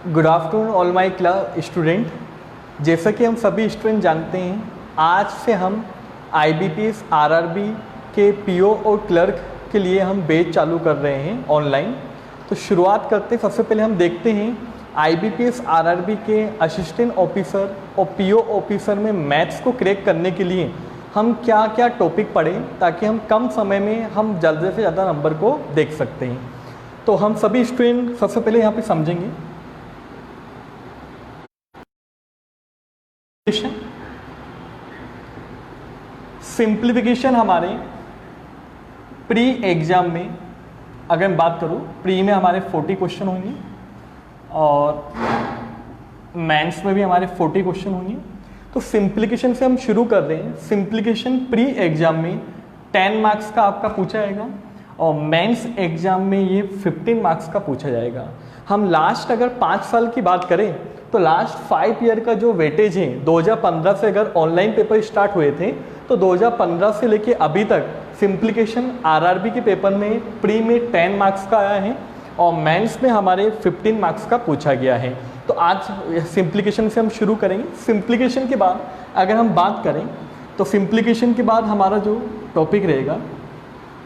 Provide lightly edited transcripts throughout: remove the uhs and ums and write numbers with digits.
Good afternoon all my class student. जैसा कि हम सभी स्टूडेंट जानते हैं, आज से हम IBPS RRB के PO और क्लर्क के लिए हम बैच चालू कर रहे हैं ऑनलाइन। तो शुरुआत करते सबसे पहले हम देखते हैं IBPS RRB के असिस्टेंट ऑफिसर और PO ऑफिसर में मैथ्स को क्रैक करने के लिए हम क्या क्या टॉपिक पढ़ें ताकि हम कम समय में हम ज़्यादा से ज़्यादा नंबर को देख सकते हैं। तो हम सभी स्टूडेंट सबसे पहले यहाँ पे समझेंगे सिंप्लीफिकेशन। हमारे प्री एग्जाम में अगर मैं बात करूँ, प्री में हमारे 40 क्वेश्चन होंगे और मेंस में भी हमारे 40 क्वेश्चन होंगे। तो सिंप्लीफिकेशन से हम शुरू कर रहे हैं। सिंप्लीफिकेशन प्री एग्जाम में 10 मार्क्स का आपका पूछा जाएगा और मेंस एग्जाम में ये 15 मार्क्स का पूछा जाएगा। हम लास्ट अगर 5 साल की बात करें तो लास्ट 5 ईयर का जो वेटेज है, 2015 से अगर ऑनलाइन पेपर स्टार्ट हुए थे तो 2015 से लेके अभी तक सिंप्लीफिकेशन RRB के पेपर में प्री में 10 मार्क्स का आया है और मेंस में हमारे 15 मार्क्स का पूछा गया है। तो आज सिंप्लीफिकेशन से हम शुरू करेंगे। सिंप्लीफिकेशन के बाद अगर हम बात करें तो सिंप्लीफिकेशन के बाद हमारा जो टॉपिक रहेगा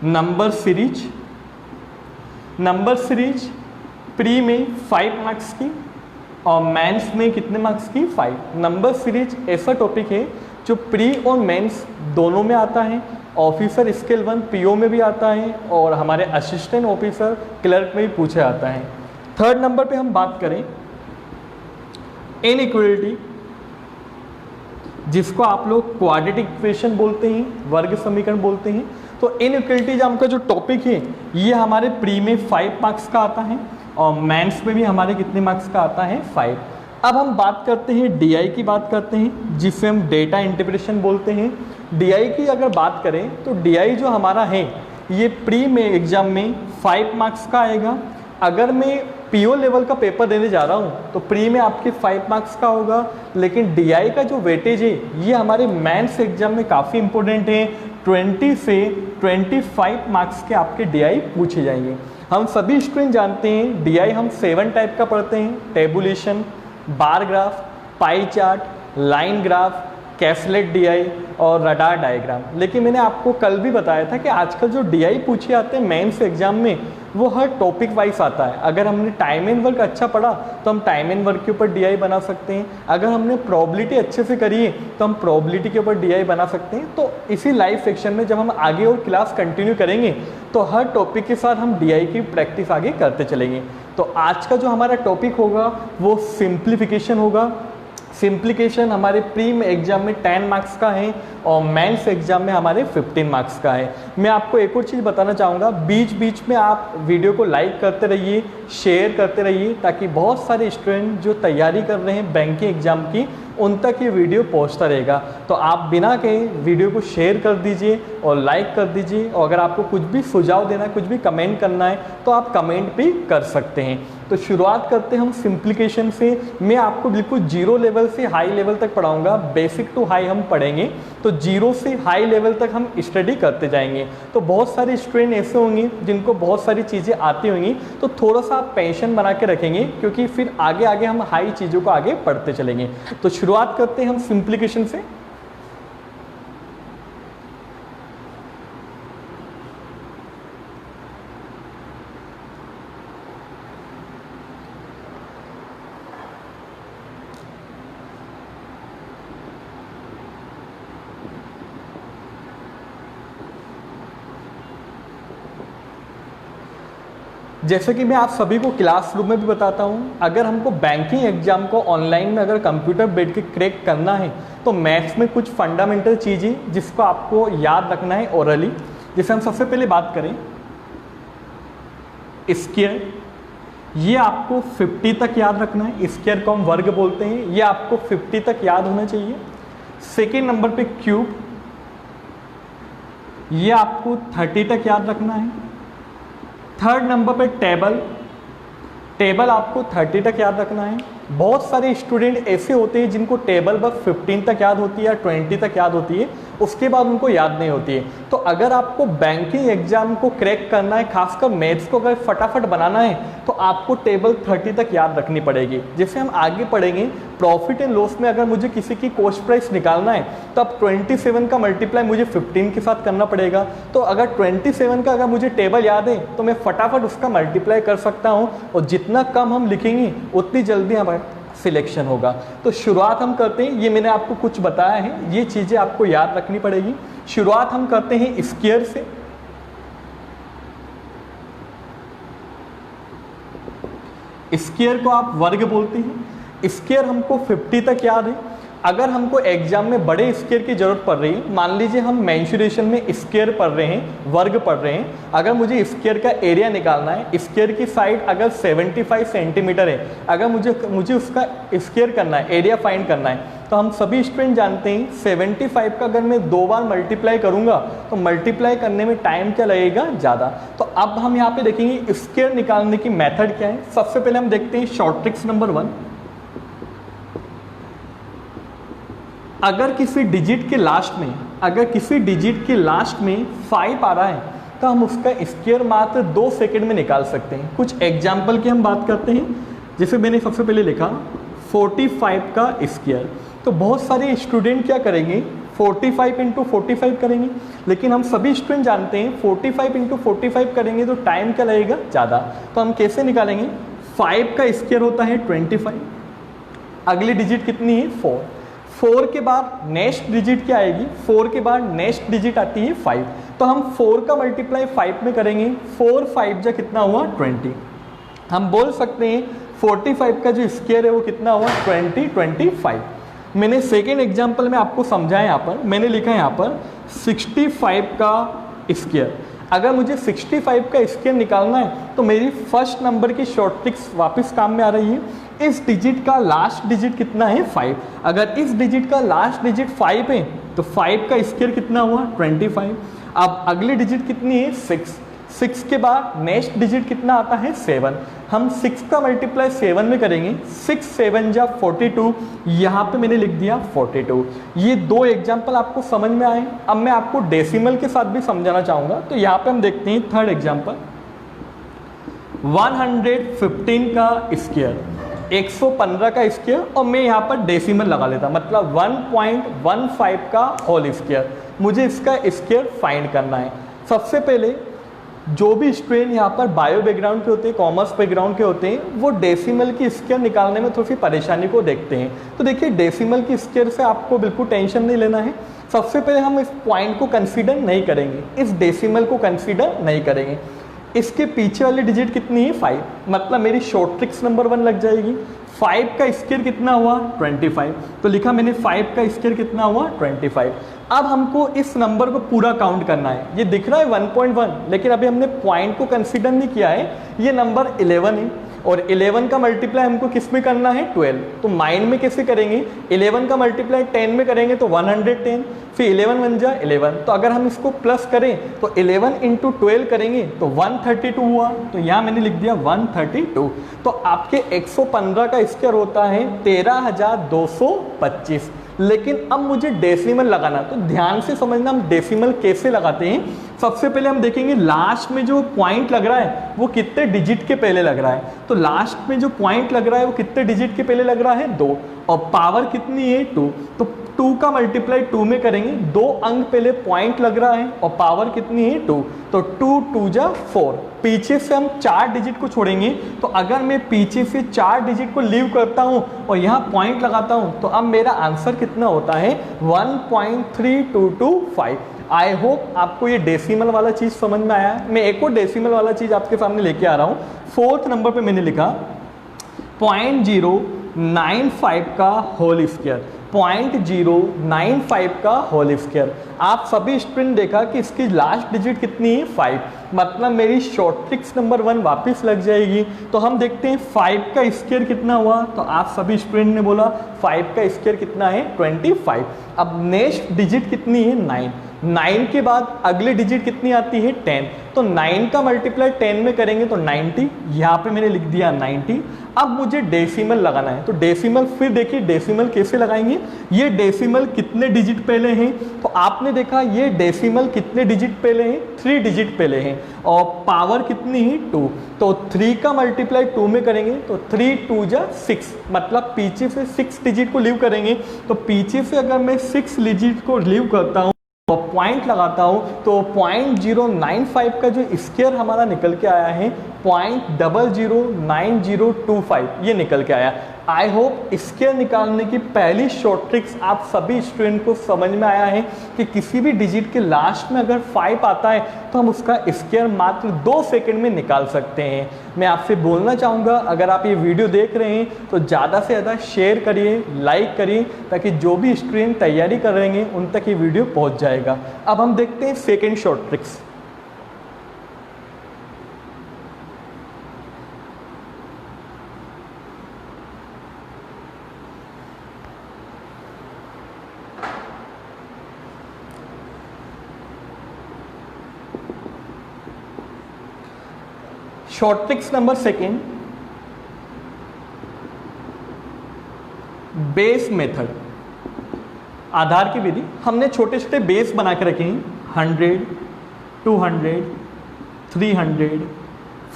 number series. Number series pre में 5 मार्क्स की और मेंस में कितने मार्क्स की? 5। नंबर सीरीज ऐसा टॉपिक है जो प्री और मेंस दोनों में आता है। ऑफिसर स्केल 1 PO में भी आता है और हमारे असिस्टेंट ऑफिसर क्लर्क में भी पूछा जाता है। थर्ड नंबर पे हम बात करें इनइक्वालिटी, जिसको आप लोग क्वाड्रेटिक इक्वेशन बोलते हैं, वर्ग समीकरण बोलते हैं। तो इनइक्वालिटी नाम का जो टॉपिक है ये हमारे प्री में 5 मार्क्स का आता है और मेंस में भी हमारे कितने मार्क्स का आता है? 5। अब हम बात करते हैं DI की बात करते हैं, जिसे हम डेटा इंटरप्रिटेशन बोलते हैं। DI की अगर बात करें तो DI जो हमारा है ये प्री में एग्जाम में 5 मार्क्स का आएगा। अगर मैं PO लेवल का पेपर देने जा रहा हूँ तो प्री में आपके 5 मार्क्स का होगा, लेकिन DI का जो वेटेज है ये हमारे मेंस एग्जाम में काफ़ी इंपॉर्टेंट है। 20 से 25 मार्क्स के आपके DI पूछे जाएंगे। हम सभी स्टूडेंट जानते हैं DI हम 7 टाइप का पढ़ते हैं: tabulation, bar graph, pie chart, line graph, caselet DI और रडार डायग्राम। लेकिन मैंने आपको कल भी बताया था कि आजकल जो DI पूछे जाते हैं मेंस एग्जाम में वो हर टॉपिक वाइज आता है। अगर हमने टाइम एंड वर्क अच्छा पढ़ा तो हम टाइम एंड वर्क के ऊपर DI बना सकते हैं। अगर हमने प्रोबेबिलिटी अच्छे से करी है तो हम प्रोबेबिलिटी के ऊपर DI बना सकते हैं। तो इसी लाइव सेक्शन में जब हम आगे और क्लास कंटिन्यू करेंगे तो हर टॉपिक के साथ हम DI की प्रैक्टिस आगे करते चलेंगे। तो आज का जो हमारा टॉपिक होगा वो सिंप्लीफिकेशन होगा। सिंप्लीफिकेशन हमारे प्री में एग्जाम में 10 मार्क्स का है और मेंस एग्जाम में हमारे 15 मार्क्स का है। मैं आपको एक और चीज़ बताना चाहूँगा, बीच बीच में आप वीडियो को लाइक करते रहिए, शेयर करते रहिए, ताकि बहुत सारे स्टूडेंट जो तैयारी कर रहे हैं बैंकिंग एग्जाम की उन तक ये वीडियो पहुंचता रहेगा। तो आप बिना कहे वीडियो को शेयर कर दीजिए और लाइक कर दीजिए। और अगर आपको कुछ भी सुझाव देना है, कुछ भी कमेंट करना है तो आप कमेंट भी कर सकते हैं। तो शुरुआत करते हैं हम सिंप्लीफिकेशन से। मैं आपको बिल्कुल 0 लेवल से हाई लेवल तक पढ़ाऊंगा। बेसिक टू हाई हम पढ़ेंगे, तो 0 से हाई लेवल तक हम स्टडी करते जाएंगे। तो बहुत सारे स्टूडेंट ऐसे होंगे जिनको बहुत सारी चीज़ें आती होंगी, तो थोड़ा सा आप पेशेंस बना के रखेंगे, क्योंकि फिर आगे आगे हम हाई चीज़ों को आगे पढ़ते चलेंगे। तो शुरुआत करते हैं हम सिंप्लीफिकेशन से। जैसे कि मैं आप सभी को क्लासरूम में भी बताता हूँ, अगर हमको बैंकिंग एग्जाम को ऑनलाइन में अगर कंप्यूटर बैठ के क्रैक करना है तो मैथ्स में कुछ फंडामेंटल चीज़ें जिसको आपको याद रखना है ओरली। जैसे हम सबसे पहले बात करें स्क्वायर, ये आपको 50 तक याद रखना है। स्क्वायर को हम वर्ग बोलते हैं, ये आपको 50 तक याद होना चाहिए। सेकेंड नंबर पे क्यूब, ये आपको 30 तक याद रखना है। थर्ड नंबर पे टेबल, टेबल आपको 30 तक याद रखना है। बहुत सारे स्टूडेंट ऐसे होते हैं जिनको टेबल बस 15 तक याद होती है या 20 तक याद होती है, उसके बाद उनको याद नहीं होती है। तो अगर आपको बैंकिंग एग्जाम को क्रैक करना है, खासकर मैथ्स को अगर फटाफट बनाना है, तो आपको टेबल 30 तक याद रखनी पड़ेगी। जैसे हम आगे पढ़ेंगे प्रॉफिट एंड लॉस में अगर मुझे किसी की कॉस्ट प्राइस निकालना है तो अब 27 का मल्टीप्लाई मुझे 15 के साथ करना पड़ेगा। तो अगर 27 का अगर मुझे टेबल याद है तो मैं फटाफट उसका मल्टीप्लाई कर सकता हूँ, और जितना कम हम लिखेंगे उतनी जल्दी हमारा सिलेक्शन होगा। तो शुरुआत हम करते हैं, ये मैंने आपको कुछ बताया है, ये चीज़ें आपको याद रखनी पड़ेगी। शुरुआत हम करते हैं स्क्वायर से। स्क्वायर को आप वर्ग बोलते हैं। स्क्वायर हमको 50 तक याद है। अगर हमको एग्जाम में बड़े स्क्वायर की जरूरत पड़ रही है, मान लीजिए हम मेंसुरेशन में स्क्वायर पढ़ रहे हैं, वर्ग पढ़ रहे हैं, अगर मुझे स्क्वायर का एरिया निकालना है, स्क्वायर की साइड अगर 75 सेंटीमीटर है, अगर मुझे उसका स्क्वायर करना है, एरिया फाइंड करना है, तो हम सभी स्टूडेंट जानते हैं 75 का अगर मैं 2 बार मल्टीप्लाई करूंगा तो मल्टीप्लाई करने में टाइम क्या लगेगा, ज़्यादा। तो अब हम यहाँ पे देखेंगे स्क्वायर निकालने की मेथड क्या है। सबसे पहले हम देखते हैं शॉर्ट ट्रिक्स नंबर 1। अगर किसी डिजिट के लास्ट में 5 आ रहा है तो हम उसका स्क्वायर मात्र 2 सेकंड में निकाल सकते हैं। कुछ एग्जाम्पल की हम बात करते हैं। जैसे मैंने सबसे पहले लिखा 45 का स्क्वायर, तो बहुत सारे स्टूडेंट क्या करेंगे 45 × 45 करेंगे, लेकिन हम सभी स्टूडेंट जानते हैं 45 × 45 करेंगे तो टाइम क्या लगेगा, ज़्यादा। तो हम कैसे निकालेंगे, 5 का स्क्वायर होता है 25, अगली डिजिट कितनी है 4, 4 के बाद नेक्स्ट डिजिट क्या आएगी, 4 के बाद नेक्स्ट डिजिट आती है 5, तो हम 4 का मल्टीप्लाई 5 में करेंगे, 4 5 जा कितना हुआ 20। हम बोल सकते हैं 45 का जो स्क्वायर है वो कितना हुआ 25। मैंने सेकेंड एग्जाम्पल में आपको समझाया, यहाँ पर मैंने लिखा है यहाँ पर 65 का स्क्वायर। अगर मुझे 65 का स्क्वायर निकालना है तो मेरी फर्स्ट नंबर की शॉर्ट ट्रिक्स वापस काम में आ रही है। इस डिजिट का लास्ट डिजिट कितना है 5, अगर इस डिजिट का लास्ट डिजिट 5 है तो 5 का स्क्वायर कितना हुआ 25। अब अगली डिजिट कितनी है 6, 6 के बाद नेक्स्ट डिजिट कितना आता है 7, हम 6 का मल्टीप्लाई 7 में करेंगे, 6 7 जा 42, यहाँ पे मैंने लिख दिया 42। ये 2 एग्जाम्पल आपको समझ में आए। अब मैं आपको डेसिमल के साथ भी समझाना चाहूँगा। तो यहाँ पे हम देखते हैं थर्ड एग्जाम्पल, 115 का स्क्वायर, 115 का स्क्वायर, और मैं यहाँ पर डेसिमल लगा लेता, मतलब 1.15 का होल स्क्वायर। मुझे इसका स्क्वायर फाइंड करना है। सबसे पहले जो भी स्टूडेंट यहाँ पर बायो बैकग्राउंड के होते हैं, कॉमर्स बैकग्राउंड के होते हैं, वो डेसिमल की स्क्वायर निकालने में थोड़ी सी परेशानी को देखते हैं। तो देखिए डेसिमल की स्क्वायर से आपको बिल्कुल टेंशन नहीं लेना है। सबसे पहले हम इस पॉइंट को कंसीडर नहीं करेंगे, इस डेसिमल को कंसीडर नहीं करेंगे। इसके पीछे वाली डिजिट कितनी है 5, मतलब मेरी शॉर्ट ट्रिक्स नंबर 1 लग जाएगी। 5 का स्क्वायर कितना हुआ 25, तो लिखा मैंने 5 का स्क्वायर कितना हुआ 25। अब हमको इस नंबर को पूरा काउंट करना है। ये दिख रहा है 1.1, लेकिन अभी हमने पॉइंट को कंसीडर नहीं किया है। ये नंबर 11 है, और 11 का मल्टीप्लाई हमको किस में करना है 12, तो माइंड में कैसे करेंगे, 11 का मल्टीप्लाई 10 में करेंगे तो 110, फिर 11 1 जा 11, तो अगर हम इसको प्लस करें तो 11 × 12 करेंगे तो 132 हुआ, तो यहाँ मैंने लिख दिया 132। तो आपके 115 का स्क्वायर होता है 13,225। लेकिन अब मुझे डेसिमल लगाना, तो ध्यान से समझना हम डेसिमल कैसे लगाते हैं। सबसे पहले हम देखेंगे लास्ट में जो पॉइंट लग रहा है वो कितने डिजिट के पहले लग रहा है। तो लास्ट में जो पॉइंट लग रहा है वो कितने डिजिट के पहले लग रहा है 2, और पावर कितनी है 2, तो 2 का मल्टीप्लाई 2 में करेंगे, 2 अंक पहले पॉइंट लग रहा है और पावर कितनी है 2, तो 2 2 जा 4। पीछे से हम 4 डिजिट को छोड़ेंगे, तो अगर मैं पीछे से 4 डिजिट को लीव करता हूं और यहाँ पॉइंट लगाता हूं तो अब मेरा आंसर कितना होता है 1.3225। आई होप आपको ये डेसिमल वाला चीज़ समझ में आया है। मैं एक और डेसिमल वाला चीज़ आपके सामने लेके आ रहा हूँ। 4th नंबर पे मैंने लिखा 0.095 का होल स्क्वायर, 0.095 का होल स्क्वायर। आप सभी स्टूडेंट देखा कि इसकी लास्ट डिजिट कितनी है 5, मतलब मेरी शॉर्ट ट्रिक्स नंबर 1 वापस लग जाएगी। तो हम देखते हैं 5 का स्क्वायर कितना हुआ, तो आप सभी स्टूडेंट ने बोला 5 का स्क्वायर कितना है 25। अब नेक्स्ट डिजिट कितनी है 9, 9 के बाद अगली डिजिट कितनी आती है 10, तो 9 का मल्टीप्लाई 10 में करेंगे तो 90, यहाँ पे मैंने लिख दिया 90। अब मुझे डेसिमल लगाना है, तो डेसिमल फिर देखिए डेसिमल कैसे लगाएंगे, ये डेसिमल कितने डिजिट पहले हैं, तो आपने देखा ये डेसिमल कितने डिजिट पहले हैं, 3 डिजिट पहले हैं, और पावर कितनी है 2, तो 3 का मल्टीप्लाई 2 में करेंगे तो 3 2 जा 6, मतलब पीछे से 6 डिजिट को लीव करेंगे। तो पीछे से अगर मैं 6 डिजिट को लीव करता हूँ तो पॉइंट लगाता हूँ तो 0.095 का जो स्क्वायर हमारा निकल के आया है 0.009025 ये निकल के आया। आई होप स्क्वायर निकालने की पहली शॉर्ट ट्रिक्स आप सभी स्टूडेंट को समझ में आया है कि किसी भी डिजिट के लास्ट में अगर 5 आता है तो हम उसका स्क्वायर मात्र 2 सेकंड में निकाल सकते हैं। मैं आपसे बोलना चाहूँगा अगर आप ये वीडियो देख रहे हैं तो ज़्यादा से ज़्यादा शेयर करिए, लाइक करिए, ताकि जो भी स्टूडेंट तैयारी कर रहे हैं उन तक ये वीडियो पहुँच जाएगा। अब हम देखते हैं second short tricks. Short tricks number second, base method. आधार की विधि, हमने छोटे छोटे बेस बना के रखे हैं 100, 200, 300,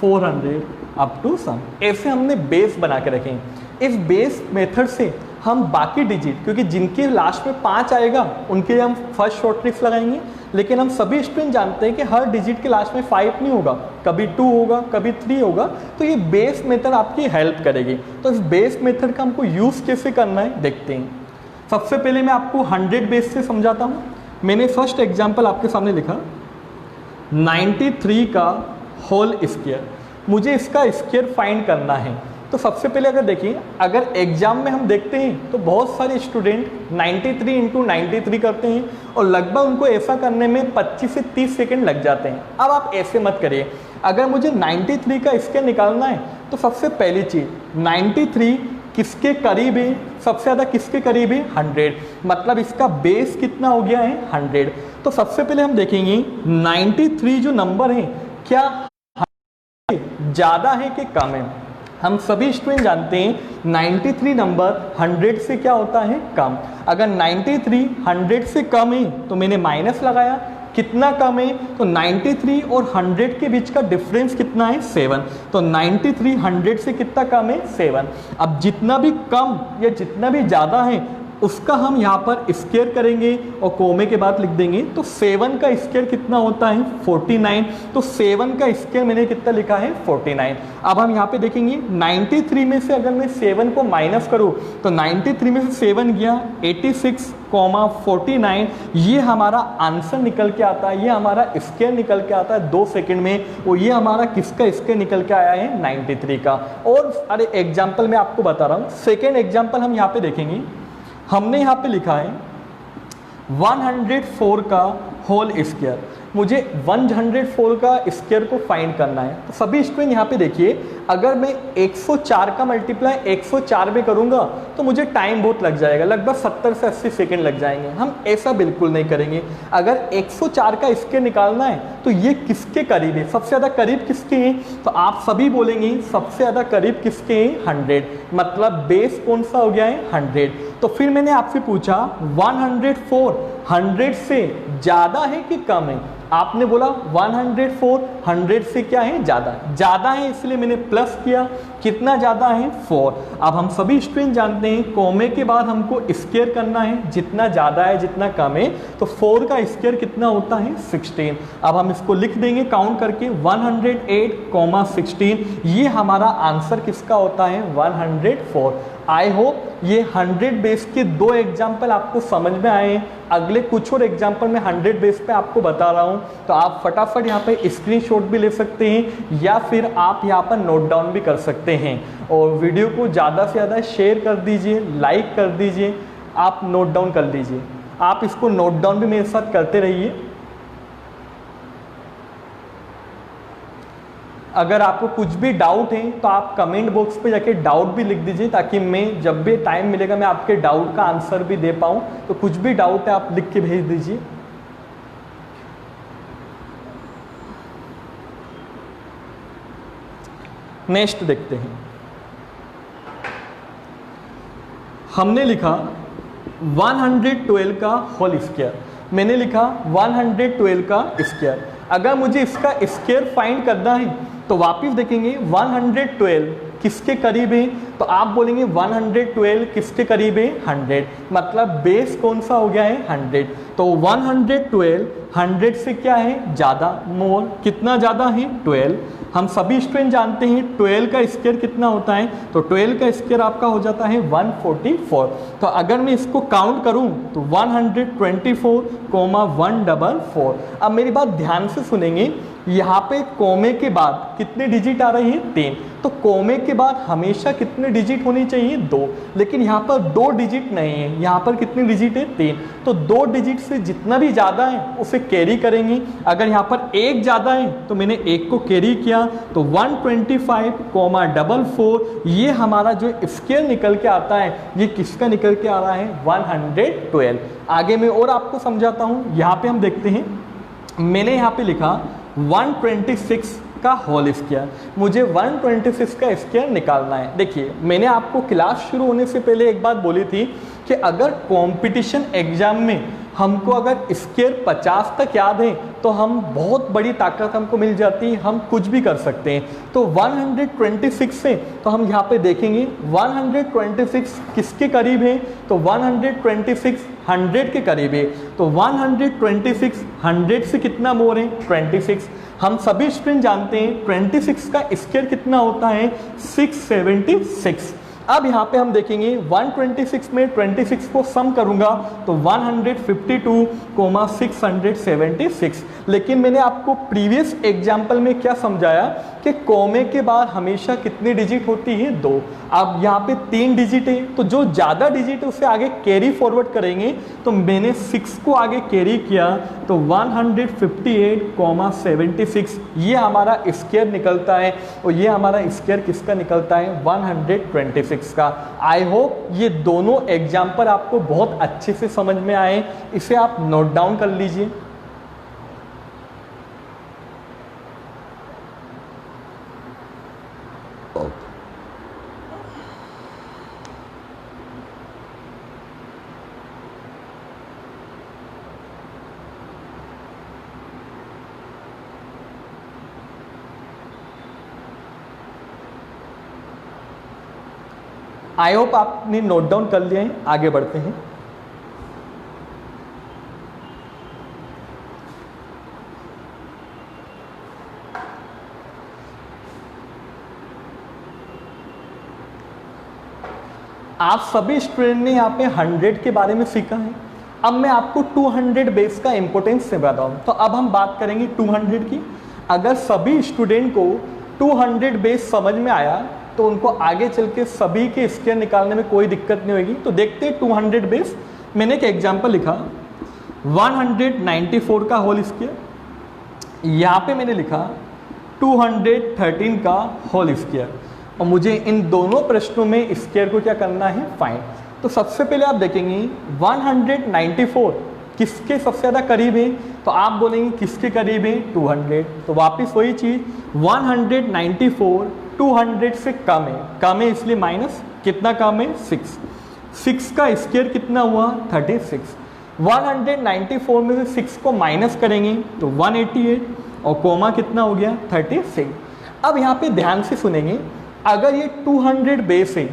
400 अप टू सम, ऐसे हमने बेस बना के रखे हैं। इस बेस मेथड से हम बाकी डिजिट, क्योंकि जिनके लास्ट में 5 आएगा उनके लिए हम फर्स्ट शॉर्ट ट्रिक्स लगाएंगे, लेकिन हम सभी स्टूडेंट जानते हैं कि हर डिजिट के लास्ट में 5 नहीं होगा, कभी 2 होगा, कभी 3 होगा, तो ये बेस मेथड आपकी हेल्प करेगी। तो इस बेस मेथड का हमको यूज़ कैसे करना है देखते हैं। सबसे पहले मैं आपको 100 बेस से समझाता हूँ। मैंने फर्स्ट एग्जाम्पल आपके सामने लिखा 93 का होल स्क्वायर, मुझे इसका स्क्वायर फाइंड करना है। तो सबसे पहले अगर देखिए, अगर एग्जाम में हम देखते हैं तो बहुत सारे स्टूडेंट 93 इंटू 93 करते हैं और लगभग उनको ऐसा करने में 25 से 30 सेकंड लग जाते हैं। अब आप ऐसे मत करिए, अगर मुझे 93 का स्क्वायर निकालना है तो सबसे पहली चीज़ 93 किसके करीब है, सबसे ज़्यादा किसके करीब है 100, मतलब इसका बेस कितना हो गया है 100। तो सबसे पहले हम देखेंगे 93 जो नंबर है क्या ज़्यादा है कि कम है। हम सभी स्टूडेंट जानते हैं 93 नंबर 100 से क्या होता है कम। अगर 93 100 से कम है तो मैंने माइनस लगाया, कितना कम है तो 93 और 100 के बीच का डिफरेंस कितना है 7, तो 93 100 से कितना कम है 7। अब जितना भी कम या जितना भी ज़्यादा है उसका हम यहाँ पर स्क्वायर करेंगे और कोमे के बाद लिख देंगे। तो 7 का स्क्वायर कितना होता है 49, तो 7 का स्क्वायर मैंने कितना लिखा है 49। अब हम यहाँ पे देखेंगे 93 में से अगर मैं 7 को माइनस करूँ तो 93 में से 7 गया 86,49, ये हमारा आंसर निकल के आता है, ये हमारा स्क्वायर निकल के आता है 2 सेकंड में। और ये हमारा किसका स्क्वायर निकल के आया है 93 का। और अरे एग्जाम्पल मैं आपको बता रहा हूँ, सेकेंड एग्जाम्पल हम यहाँ पे देखेंगे। हमने यहाँ पे लिखा है 104 का होल स्क्वायर, मुझे 104 का स्क्वायर को फाइंड करना है। तो सभी स्टूडेंट यहाँ पे देखिए, अगर मैं 104 का मल्टीप्लाई 104 में करूँगा तो मुझे टाइम बहुत लग जाएगा, लगभग 70 से 80 सेकंड लग जाएंगे। हम ऐसा बिल्कुल नहीं करेंगे। अगर 104 का स्क्वायर निकालना है तो ये किसके करीब है, सबसे ज़्यादा करीब किसके हैं, तो आप सभी बोलेंगे सबसे ज़्यादा करीब किसके हैं 100, मतलब बेस कौन सा हो गया है 100। तो फिर मैंने आपसे पूछा 104 100 से ज़्यादा है कि कम है, आपने बोला 104 100 से क्या है ज़्यादा है, इसलिए मैंने प्लस किया। कितना ज़्यादा है 4। अब हम सभी स्टूडेंट जानते हैं कोमे के बाद हमको स्क्वायर करना है, जितना ज़्यादा है जितना कम है, तो 4 का स्क्वायर कितना होता है 16। अब हम इसको लिख देंगे काउंट करके 108,16, ये हमारा आंसर किसका होता है 104। आई होप ये 100 बेस के 2 एग्जाम्पल आपको समझ में आए हैं। अगले कुछ और एग्जाम्पल मैं 100 बेस पे आपको बता रहा हूँ, तो आप फटाफट यहाँ पे स्क्रीनशॉट भी ले सकते हैं या फिर आप यहाँ पर नोट डाउन भी कर सकते हैं। और वीडियो को ज़्यादा से ज़्यादा शेयर कर दीजिए, लाइक कर दीजिए, आप नोट डाउन कर लीजिए। आप इसको नोट डाउन भी मेरे साथ करते रहिए। अगर आपको कुछ भी डाउट है तो आप कमेंट बॉक्स पे जाके डाउट भी लिख दीजिए, ताकि मैं जब भी टाइम मिलेगा मैं आपके डाउट का आंसर भी दे पाऊँ। तो कुछ भी डाउट है आप लिख के भेज दीजिए। नेक्स्ट देखते हैं। हमने लिखा 112 का होल स्क्वायर, मैंने लिखा 112 का स्क्वायर। अगर मुझे इसका स्क्वायर फाइंड करना है तो वापस देखेंगे 112 किसके करीब है, तो आप बोलेंगे 112 किसके करीब है, 100, मतलब बेस कौन सा हो गया है, 100। तो 112 100 से क्या है, ज़्यादा, मोर, कितना ज़्यादा है, 12। हम सभी स्टूडेंट जानते हैं 12 का स्क्वायर कितना होता है, तो 12 का स्क्वायर आपका हो जाता है 144। तो अगर मैं इसको काउंट करूं तो 124,144। अब मेरी बात ध्यान से सुनेंगे, यहाँ पे कोमे के बाद कितने डिजिट आ रहे हैं, 3। तो कोमे के बाद हमेशा कितने डिजिट होने चाहिए, 2, लेकिन यहाँ पर 2 डिजिट नहीं है, यहाँ पर कितने डिजिट है, 3। तो 2 डिजिट से जितना भी ज़्यादा है उसे कैरी करेंगे। अगर यहाँ पर 1 ज़्यादा है तो मैंने 1 को कैरी किया, तो 125,44 ये हमारा जो स्क्वायर निकल के आता है, ये किसका निकल के आ रहा है, 112। आगे मैं और आपको समझाता हूँ। यहाँ पे हम देखते हैं, मैंने यहाँ पे लिखा 126 का होल स्क्वायर, मुझे 126 का स्क्वायर निकालना है। देखिए, मैंने आपको क्लास शुरू होने से पहले एक बात बोली थी कि अगर कंपटीशन एग्जाम में हमको अगर स्क्वायर 50 तक याद है तो हम बहुत बड़ी ताकत हमको मिल जाती है, हम कुछ भी कर सकते हैं। तो 126 से तो हम यहाँ पे देखेंगे 126 किसके करीब है, तो 126 100 के करीब है। तो 126 100 से कितना मोर है, 26। हम सभी स्टूडेंट जानते हैं 26 का स्क्वायर कितना होता है, 676। अब यहाँ पे हम देखेंगे 126 में 26 को सम करूंगा तो 152,676। लेकिन मैंने आपको प्रीवियस एग्जाम्पल में क्या समझाया कि कोमे के बाद हमेशा कितनी डिजिट होती है, 2। अब यहाँ पे 3 डिजिट है, तो जो ज़्यादा डिजिट है उसे आगे कैरी फॉरवर्ड करेंगे। तो मैंने 6 को आगे कैरी किया तो 158,76 ये हमारा स्क्वायर निकलता है, और ये हमारा स्क्वायर किसका निकलता है, 126 का। आई होप ये दोनों एग्जाम्पल आपको बहुत अच्छे से समझ में आए, इसे आप नोट डाउन कर लीजिए। आई होप आपने नोट डाउन कर लिया है, आगे बढ़ते हैं। आप सभी स्टूडेंट ने यहाँ पे 100 के बारे में सीखा है। अब मैं आपको 200 बेस का इंपॉर्टेंस से बताऊँ, तो अब हम बात करेंगे 200 की। अगर सभी स्टूडेंट को 200 बेस समझ में आया तो उनको आगे चल के सभी के स्क्वायर निकालने में कोई दिक्कत नहीं होगी। तो देखते हैं 200 बेस। मैंने एक एग्जांपल लिखा 194 का होल स्क्वायर, यहाँ पे मैंने लिखा 213 का होल स्क्वायर, और मुझे इन दोनों प्रश्नों में स्क्वायर को क्या करना है, फाइंड। तो सबसे पहले आप देखेंगे 194 किसके सबसे ज़्यादा करीब है, तो आप बोलेंगे किसके करीब है, 200। तो वापस वही चीज़ 194 200 से कम है इसलिए माइनस, कितना कम है, 6। 6 का स्क्वायर कितना हुआ, 36। 194 में से 6 को माइनस करेंगे तो 188, और कोमा कितना हो गया, 36। अब यहाँ पे ध्यान से सुनेंगे, अगर ये 200 बेस है,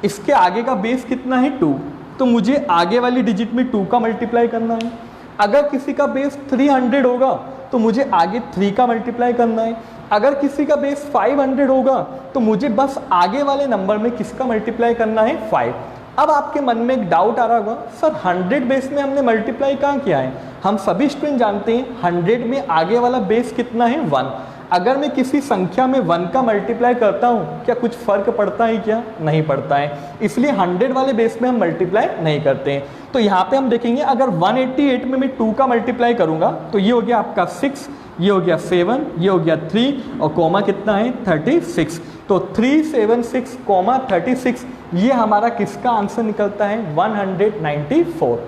इसके आगे का बेस कितना है, 2, तो मुझे आगे वाली डिजिट में 2 का मल्टीप्लाई करना है। अगर किसी का बेस 300 होगा तो मुझे आगे 3 का मल्टीप्लाई करना है। अगर किसी का बेस 500 होगा तो मुझे बस आगे वाले नंबर में किसका मल्टीप्लाई करना है, 5। अब आपके मन में एक डाउट आ रहा होगा, सर 100 बेस में हमने मल्टीप्लाई कहाँ किया है। हम सभी स्टूडेंट जानते हैं 100 में आगे वाला बेस कितना है, 1। अगर मैं किसी संख्या में 1 का मल्टीप्लाई करता हूँ, क्या कुछ फर्क पड़ता है, क्या नहीं पड़ता है, इसलिए 100 वाले बेस में हम मल्टीप्लाई नहीं करते हैं। तो यहाँ पे हम देखेंगे अगर 188 में मैं 2 का मल्टीप्लाई करूँगा तो ये हो गया आपका 6, ये हो गया 7, ये हो गया 3, और कोमा कितना है, 36। तो 376, 36 ये हमारा किसका आंसर निकलता है, 194।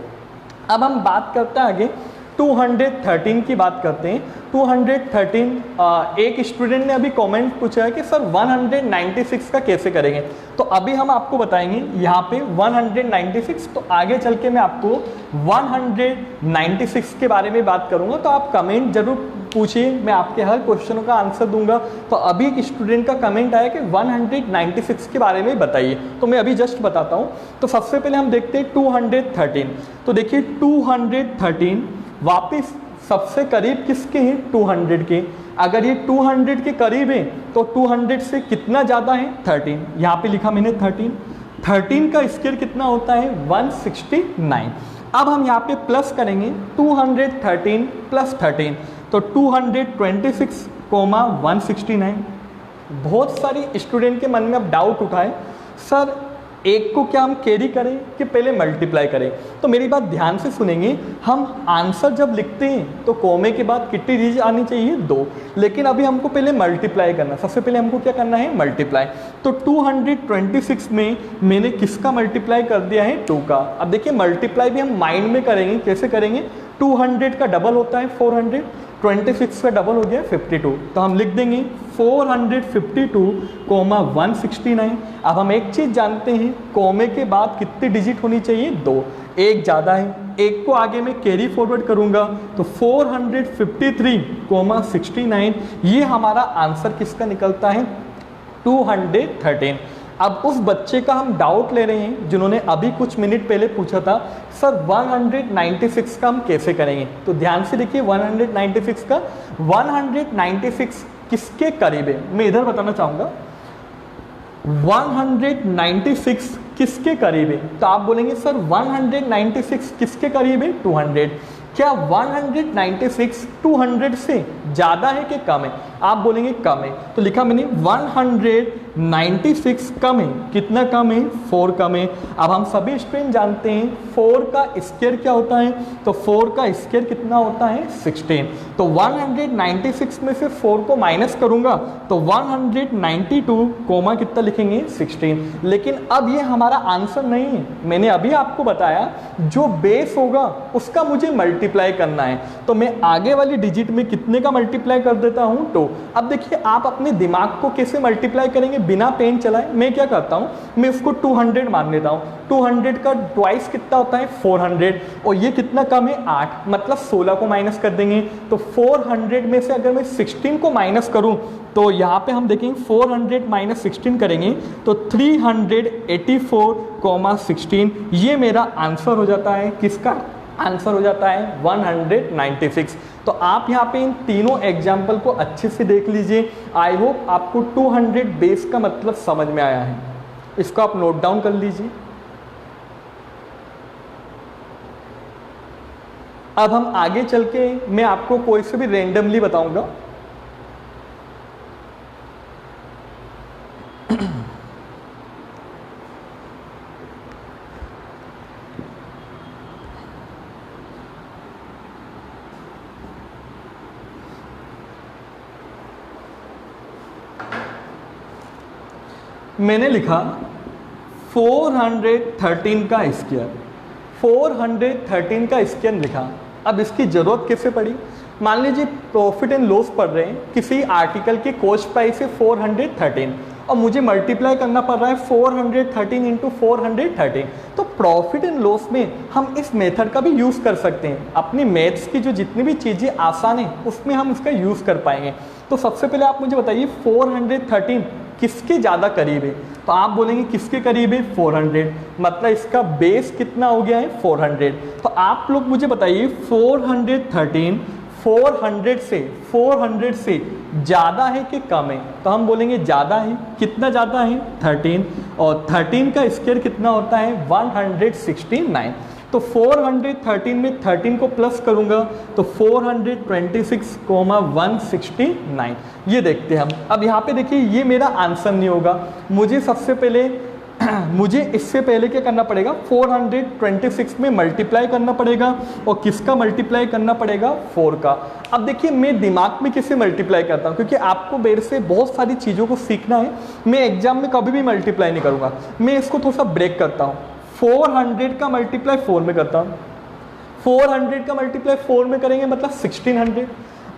अब हम बात करते हैं आगे 213 की बात करते हैं। 213 एक स्टूडेंट ने अभी कमेंट पूछा है कि सर 196 का कैसे करेंगे, तो अभी हम आपको बताएंगे यहाँ पे 196। तो आगे चल के मैं आपको 196 के बारे में बात करूँगा, तो आप कमेंट जरूर पूछिए, मैं आपके हर क्वेश्चनों का आंसर दूंगा। तो अभी एक स्टूडेंट का कमेंट आया कि 196 के बारे में बताइए, तो मैं अभी जस्ट बताता हूँ। तो सबसे पहले हम देखते हैं 213। तो देखिए 213 वापस सबसे करीब किसके हैं, 200 के। अगर ये 200 के करीब है तो 200 से कितना ज़्यादा है, 13। यहाँ पे लिखा मैंने 13 का स्क्वायर कितना होता है, 169। अब हम यहाँ पे प्लस करेंगे 213 प्लस 13, तो 226, 169। बहुत सारी स्टूडेंट के मन में अब डाउट उठाए, सर एक को क्या हम कैरी करें कि पहले मल्टीप्लाई करें। तो मेरी बात ध्यान से सुनेंगे, हम आंसर जब लिखते हैं तो कोमे के बाद कितनी डिजिट आनी चाहिए, 2। लेकिन अभी हमको पहले मल्टीप्लाई करना, सबसे पहले हमको क्या करना है, मल्टीप्लाई। तो 226 में मैंने किसका मल्टीप्लाई कर दिया है, 2 का। अब देखिए मल्टीप्लाई भी हम माइंड में करेंगे, कैसे करेंगे, 200 का डबल होता है 400, 26 का डबल हो गया 52। तो हम लिख देंगे 452, 169। अब हम एक चीज़ जानते हैं, कोमे के बाद कितनी डिजिट होनी चाहिए, 2। एक ज़्यादा है, एक को आगे मैं कैरी फॉरवर्ड करूंगा, तो 453, 69। ये हमारा आंसर किसका निकलता है, 213। अब उस बच्चे का हम डाउट ले रहे हैं जिन्होंने अभी कुछ मिनट पहले पूछा था, सर 196 का हम कैसे करेंगे। तो ध्यान से देखिए 196 का, 196 किसके करीब है, मैं इधर बताना चाहूँगा 196 किसके करीब है। तो आप बोलेंगे सर 196 किसके करीब है, 200। क्या 196 200 से ज़्यादा है कि कम है, आप बोलेंगे कम है। तो लिखा मैंने 196 कम है, कितना कम है, 4 कम है। अब हम सभी स्टूडेंट जानते हैं 4 का स्क्वायर क्या होता है, तो 4 का स्क्वायर कितना होता है, 16। तो 196 में से 4 को माइनस करूंगा तो 192, कितना लिखेंगे, 16। लेकिन अब ये हमारा आंसर नहीं है, मैंने अभी आपको बताया जो बेस होगा उसका मुझे मल्टीप्लाई करना है। तो मैं आगे वाली डिजिट में कितने का मल्टीप्लाई कर देता हूं, 2। अब देखिए आप अपने दिमाग को कैसे मल्टीप्लाई करेंगे बिना पेन चलाए। मैं क्या करता हूं, मैं उसको 200 मान लेता हूं। 200 का ट्वाइस कितना होता है, 400, और ये कितना कम है, 8, मतलब 16 को माइनस कर देंगे। तो 400 में से अगर मैं 16 को माइनस करूं तो यहाँ पे हम देखेंगे 400 माइनस 16 करेंगे तो 384, 16। ये मेरा आंसर हो जाता है, किसका आंसर हो जाता है, 196। तो आप यहाँ पे इन तीनों एग्जाम्पल को अच्छे से देख लीजिए। आई होप आपको 200 बेस का मतलब समझ में आया है, इसको आप नोट डाउन कर लीजिए। अब हम आगे चल के मैं आपको कोई से भी रेंडमली बताऊंगा। मैंने लिखा 413 का स्क्वायर, 413 का स्क्वायर लिखा। अब इसकी ज़रूरत कैसे पड़ी, मान लीजिए प्रॉफिट एंड लॉस पढ़ रहे हैं, किसी आर्टिकल की कॉस्ट प्राइस है 413 और मुझे मल्टीप्लाई करना पड़ रहा है 413 इंटू 413। तो प्रॉफिट एंड लॉस में हम इस मेथड का भी यूज़ कर सकते हैं। अपनी मैथ्स की जो जितनी भी चीज़ें आसान है उसमें हम इसका यूज़ कर पाएंगे। तो सबसे पहले आप मुझे बताइए 413 किसके ज़्यादा करीब है। तो आप बोलेंगे किसके करीब है, 400, मतलब इसका बेस कितना हो गया है, 400। तो आप लोग मुझे बताइए 413 400 से ज़्यादा है कि कम है। तो हम बोलेंगे ज़्यादा है। कितना ज़्यादा है, 13, और 13 का स्क्वायर कितना होता है, 169। तो 413 में 13 को प्लस करूंगा तो 426, 169। ये देखते हैं हम। अब यहाँ पे देखिए ये मेरा आंसर नहीं होगा, मुझे सबसे पहले मुझे इससे पहले क्या करना पड़ेगा, 426 में मल्टीप्लाई करना पड़ेगा, और किसका मल्टीप्लाई करना पड़ेगा, 4 का। अब देखिए मैं दिमाग में किससे मल्टीप्लाई करता हूँ, क्योंकि आपको मेरे से बहुत सारी चीज़ों को सीखना है। मैं एग्जाम में कभी भी मल्टीप्लाई नहीं करूँगा, मैं इसको थोड़ा सा ब्रेक करता हूँ। 400 का मल्टीप्लाई 4 में करता हूँ, 400 का मल्टीप्लाई 4 में करेंगे मतलब 1600।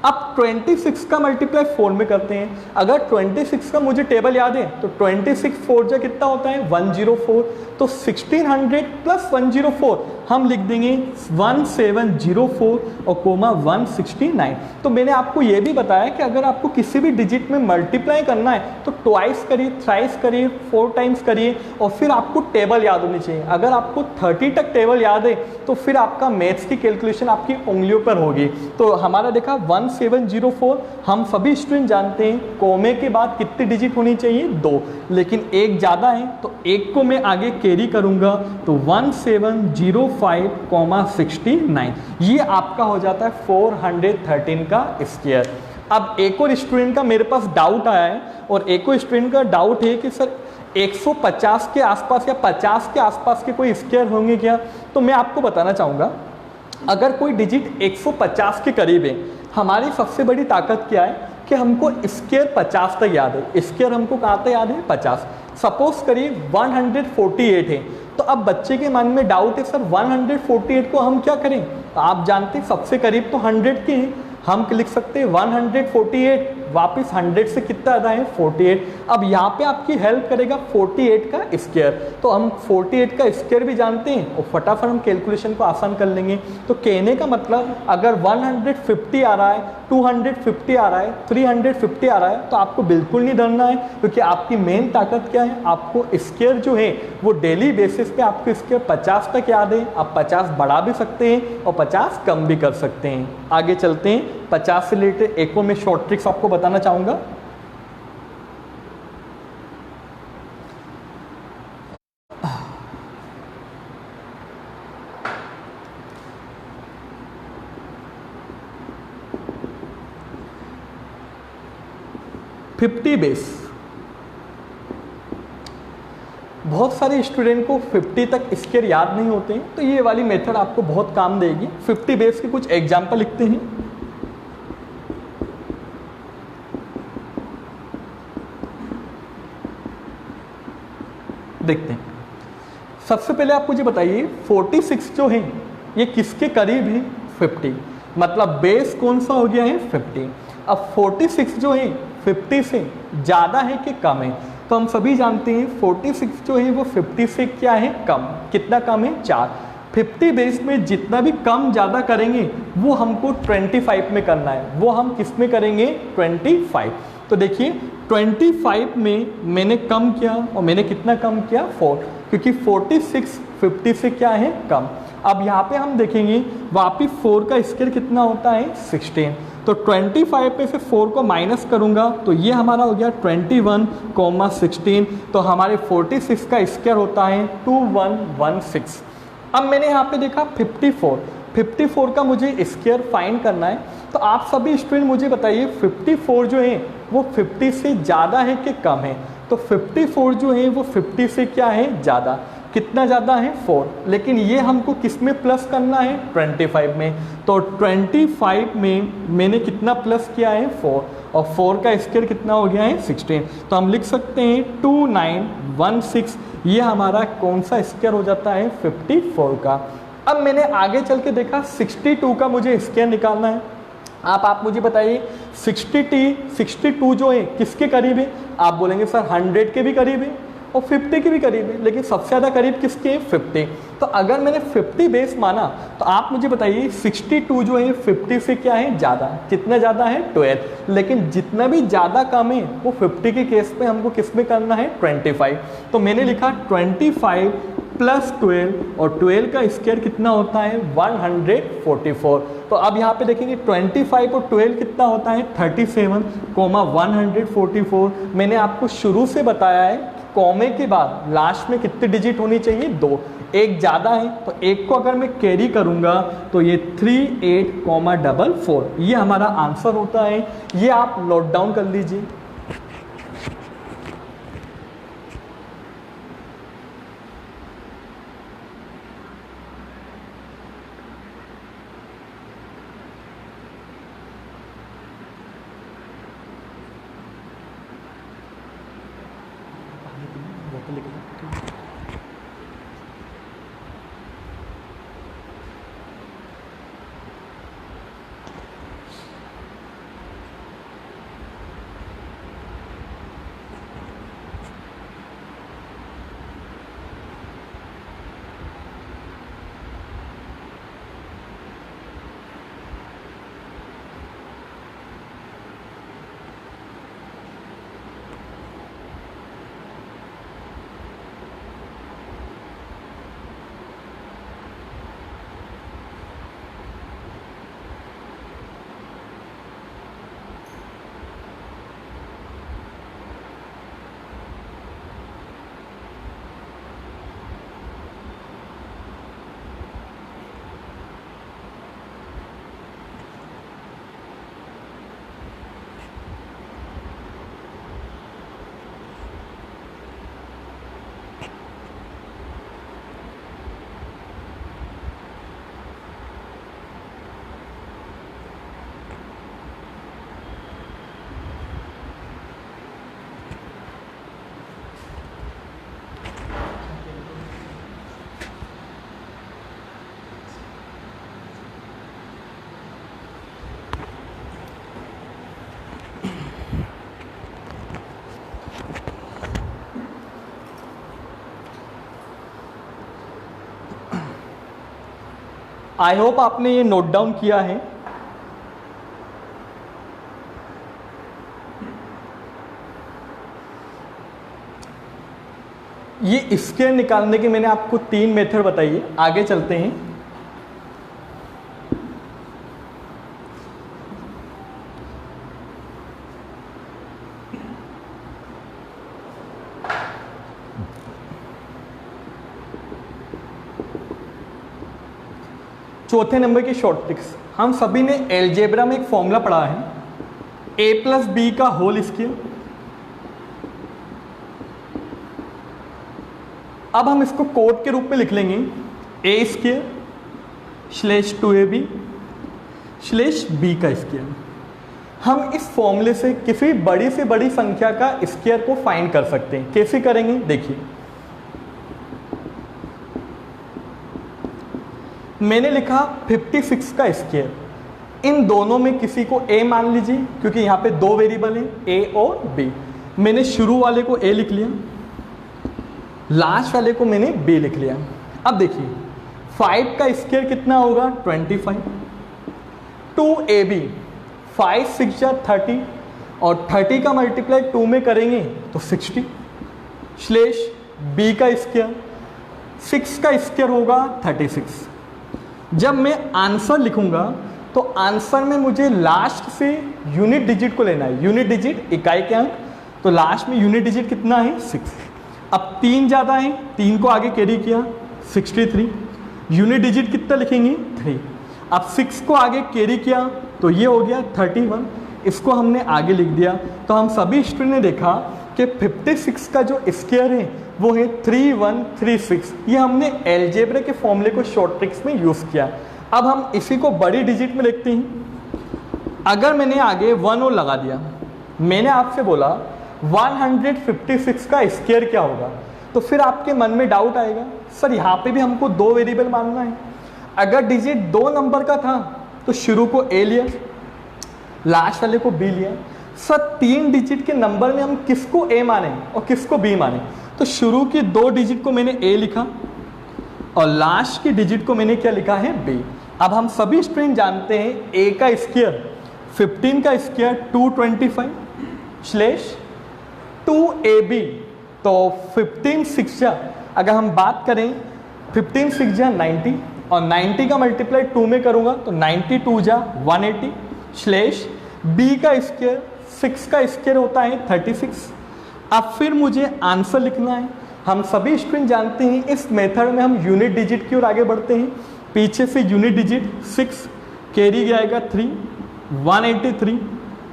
अब 26 का मल्टीप्लाई 4 में करते हैं। अगर 26 का मुझे टेबल याद है तो 26 4 जा कितना होता है 104, तो 1600 प्लस 104 हम लिख देंगे 1704 और कोमा 169। तो मैंने आपको ये भी बताया कि अगर आपको किसी भी डिजिट में मल्टीप्लाई करना है तो ट्वाइस करिए, थ्राइस करिए, 4 टाइम्स करिए और फिर आपको टेबल याद होनी चाहिए। अगर आपको 30 तक टेबल याद है तो फिर आपका मैथ्स की कैलकुलेशन आपकी उंगलियों पर होगी। तो हमारा देखा 1704, हम सभी स्टूडेंट जानते हैं कोमे के बाद कितनी डिजिट होनी चाहिए 2, लेकिन एक ज़्यादा है तो एक को मैं आगे कैरी करूंगा तो 1705,69 ये आपका हो जाता है 413 का स्क्वायर। अब एक और स्टूडेंट का मेरे पास डाउट आया है और एक और स्टूडेंट का डाउट है कि सर 150 के आसपास या 50 के आसपास के कोई स्क्वायर होंगे क्या? तो मैं आपको बताना चाहूँगा, अगर कोई डिजिट 150 के करीब है, हमारी सबसे बड़ी ताकत क्या है कि हमको स्क्वायर 50 तक याद है। स्क्वायर हमको कहाँ तक याद है 50। सपोज करिए 148 है, तो अब बच्चे के मन में डाउट है सर 148 को हम क्या करें? तो आप जानते हैं सबसे करीब तो 100 के हैं, हम लिख सकते हैं 148 वापस 100 से कितना ज़्यादा है 48। अब यहाँ पे आपकी हेल्प करेगा 48 का स्क्वायर, तो हम 48 का स्क्वायर भी जानते हैं और फटाफट हम कैलकुलेशन को आसान कर लेंगे। तो कहने का मतलब अगर 150 आ रहा है, 250 आ रहा है, 350 आ रहा है तो आपको बिल्कुल नहीं डरना है, क्योंकि आपकी मेन ताकत क्या है, आपको स्क्वायर जो है वो डेली बेसिस पे आपको स्क्वायर 50 तक याद है। आप 50 बढ़ा भी सकते हैं और 50 कम भी कर सकते हैं। आगे चलते हैं, 50 से रिलेटेड एक और मैं शॉर्ट ट्रिक्स आपको बताना चाहूंगा। बेस, बहुत सारे स्टूडेंट को 50 तक स्क्वायर याद नहीं होते हैं, तो ये वाली मेथड आपको बहुत काम देगी। 50 बेस के कुछ एग्जाम्पल लिखते हैं। देखते हैं, सबसे पहले आप मुझे बताइए 46 जो है ये किसके करीब है 50, मतलब बेस कौन सा हो गया है 50। अब 46 जो है 50 से ज़्यादा है कि कम है? तो हम सभी जानते हैं 46 जो है वो 50 से क्या है कम। कितना कम है 4। 50 बेस में जितना भी कम ज़्यादा करेंगे वो हमको 25 में करना है। वो हम किस में करेंगे 25। तो देखिए 25 में मैंने कम किया और मैंने कितना कम किया 4, क्योंकि 46 50 से क्या है कम। अब यहाँ पे हम देखेंगे वापिस 4 का स्क्वायर कितना होता है 16, तो 25 पे से 4 को माइनस करूँगा तो ये हमारा हो गया 21,16, तो हमारे 46 का स्क्वायर होता है 2116। अब मैंने यहाँ पे देखा 54 का मुझे स्क्वायर फाइंड करना है। तो आप सभी स्टूडेंट मुझे बताइए 54 जो है वो 50 से ज़्यादा है कि कम है? तो 54 जो है वो 50 से क्या है ज़्यादा। कितना ज़्यादा है 4, लेकिन ये हमको किस में प्लस करना है 25 में। तो 25 में मैंने कितना प्लस किया है 4, और 4 का स्क्वायर कितना हो गया है 16, तो हम लिख सकते हैं 2916। ये हमारा कौन सा स्क्वायर हो जाता है 54 का। अब मैंने आगे चल के देखा 62 का मुझे स्क्वायर निकालना है। आप मुझे बताइए 62 जो है किसके करीब है? आप बोलेंगे सर 100 के भी करीब है और 50 के भी करीब है, लेकिन सबसे ज़्यादा करीब किसके है 50। तो अगर मैंने 50 बेस माना तो आप मुझे बताइए 62 जो है 50 से क्या है ज़्यादा। कितना ज़्यादा है 12, लेकिन जितना भी ज़्यादा कम है वो 50 के केस पे हमको किस में करना है 25। तो मैंने लिखा 25 प्लस 12, और 12 का स्क्वायर कितना होता है 144। तो अब यहाँ पे देखेंगे 25 और 12 कितना होता है 37, 144। मैंने आपको शुरू से बताया है कॉमे के बाद लास्ट में कितनी डिजिट होनी चाहिए 2, एक ज़्यादा है तो एक को अगर मैं कैरी करूँगा तो ये 38,44 ये हमारा आंसर होता है। ये आप नोट डाउन कर लीजिए। आई होप आपने ये नोट डाउन किया है। ये स्क्वायर निकालने के मैंने आपको 3 मेथड बताइए, आगे चलते हैं। चौथे नंबर की शॉर्ट ट्रिक्स। हम सभी ने एलजेब्रा में एक फॉर्मूला पढ़ा है, a+b का होल स्क्वायर। अब हम इसको कोड के रूप में लिख लेंगे, a²/2ab/b का स्क्वायर। हम इस फॉर्मूले से किसी बड़ी से बड़ी संख्या का स्क्वायर को फाइंड कर सकते हैं। कैसे करेंगे देखिए, मैंने लिखा 56 का स्क्वायर। इन दोनों में किसी को a मान लीजिए, क्योंकि यहाँ पे 2 वेरिएबल हैं a और b। मैंने शुरू वाले को a लिख लिया, लास्ट वाले को मैंने b लिख लिया। अब देखिए 5 का स्क्वायर कितना होगा 25, 2ab 5 6 जा 30 और 30 का मल्टीप्लाई 2 में करेंगे तो 60 स्लेश b का स्क्वायर 6 का स्क्वायर होगा 36। जब मैं आंसर लिखूंगा तो आंसर में मुझे लास्ट से यूनिट डिजिट को लेना है, यूनिट डिजिट इकाई के अंक। तो लास्ट में यूनिट डिजिट कितना है 6। अब 3 ज़्यादा है, 3 को आगे कैरी किया 63, यूनिट डिजिट कितना लिखेंगे 3। अब 6 को आगे कैरी किया तो ये हो गया 31, इसको हमने आगे लिख दिया। तो हम सभी स्टूडेंट ने देखा कि 56 का जो स्क्वायर है वो है 3136। ये हमने एलजेब्रा के फॉर्मूले को शॉर्ट ट्रिक्स में यूज़ किया। अब हम इसी को बड़ी डिजिट में लिखते हैं। अगर मैंने आगे 1 और लगा दिया, मैंने आपसे बोला 156 का स्क्वायर क्या होगा, तो फिर आपके मन में डाउट आएगा सर यहाँ पे भी हमको 2 वेरिएबल मानना है। अगर डिजिट 2 नंबर का था तो शुरू को a लिया, लास्ट वाले को b लिया। सर 3 डिजिट के नंबर में हम किसको a माने और किसको b माने, तो शुरू की 2 डिजिट को मैंने a लिखा और लास्ट की डिजिट को मैंने क्या लिखा है b। अब हम सभी स्टूडेंट जानते हैं a का स्क्वायर 15 का स्क्वायर 225 स्लेश 2ab। तो 15 6 जा, अगर हम बात करें 15 6 जा 90 और 90 का मल्टीप्लाई 2 में करूंगा तो 92 जा 180 स्लेश b का स्क्वायर 6 का स्क्वायर होता है 36। अब फिर मुझे आंसर लिखना है। हम सभी स्टूडेंट जानते हैं इस मेथड में हम यूनिट डिजिट की ओर आगे बढ़ते हैं। पीछे से यूनिट डिजिट 6 कैरी जाएगा 3 183,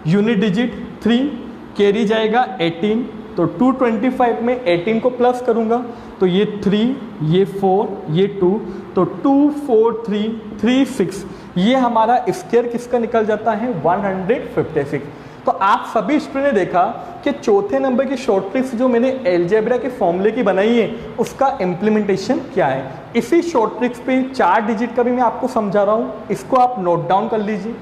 यूनिट डिजिट 3 कैरी जाएगा 18। तो 225 में 18 को प्लस करूंगा तो ये 3 ये 4 ये 2, तो 2 4 3 3 6, ये हमारा स्क्वायर किसका निकल जाता है 156। तो आप सभी स्टूडेंट ने देखा कि चौथे नंबर की शॉर्ट ट्रिक्स जो मैंने एलजेब्रा के फॉर्मूले की बनाई है उसका इम्प्लीमेंटेशन क्या है। इसी शॉर्ट ट्रिक्स पे 4 डिजिट का भी मैं आपको समझा रहा हूँ, इसको आप नोट डाउन कर लीजिए।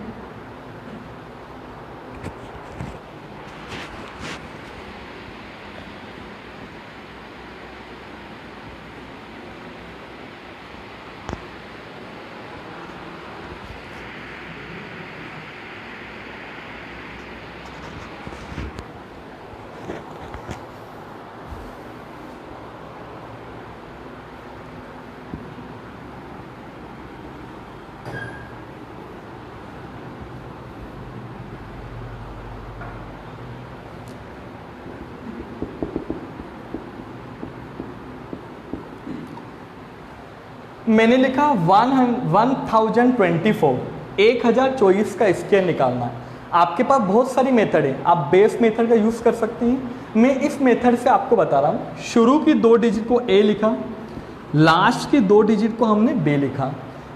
मैंने लिखा 1024 का स्क्वायर निकालना है। आपके पास बहुत सारी मेथड है, आप बेस मेथड का यूज़ कर सकते हैं। मैं इस मेथड से आपको बता रहा हूँ। शुरू की 2 डिजिट को a लिखा, लास्ट की 2 डिजिट को हमने b लिखा।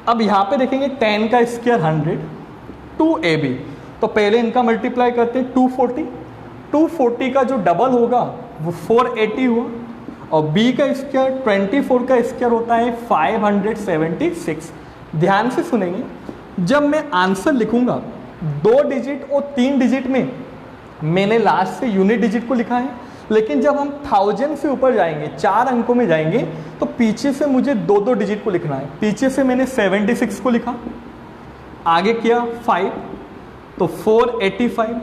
अब यहाँ पे देखेंगे 10 का स्क्वायर 100 2ab, तो पहले इनका मल्टीप्लाई करते हैं 240 का जो डबल होगा वो 480 हुआ और b का स्क्वायर 24 का स्क्वायर होता है 576। ध्यान से सुनेंगे, जब मैं आंसर लिखूंगा 2 डिजिट और 3 डिजिट में मैंने लास्ट से यूनिट डिजिट को लिखा है, लेकिन जब हम 1000 से ऊपर जाएंगे, 4 अंकों में जाएंगे, तो पीछे से मुझे 2 डिजिट को लिखना है। पीछे से मैंने 76 को लिखा, आगे किया 5 तो 485,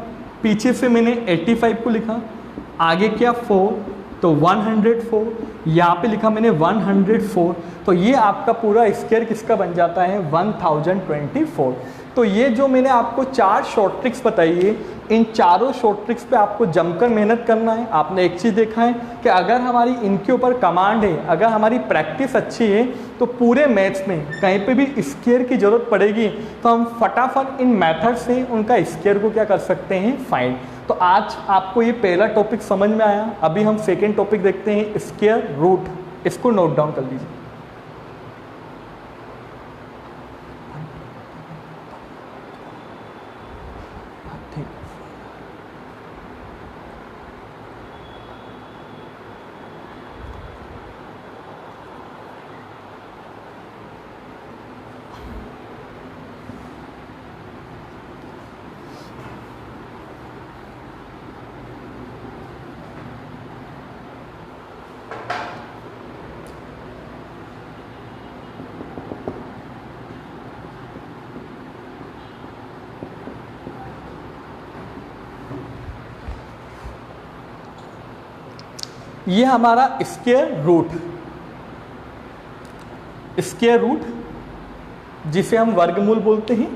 पीछे से मैंने 85 को लिखा, आगे किया 4 तो 104, यहाँ पे लिखा मैंने 104, तो ये आपका पूरा स्क्वायर किसका बन जाता है 1024। तो ये जो मैंने आपको 4 शॉर्ट ट्रिक्स बताई है, इन चारों शॉर्ट ट्रिक्स पे आपको जमकर मेहनत करना है। आपने एक चीज़ देखा है कि अगर हमारी इनके ऊपर कमांड है, अगर हमारी प्रैक्टिस अच्छी है, तो पूरे मैथ्स में कहीं पे भी स्क्वायर की ज़रूरत पड़ेगी तो हम फटाफट इन मेथड से उनका स्क्वायर को क्या कर सकते हैं, फाइंड। तो आज आपको ये पहला टॉपिक समझ में आया। अभी हम सेकेंड टॉपिक देखते हैं, स्क्वायर रूट। इसको नोट डाउन कर लीजिए। ये हमारा स्क्वायर रूट, स्क्वायर रूट जिसे हम वर्गमूल बोलते हैं।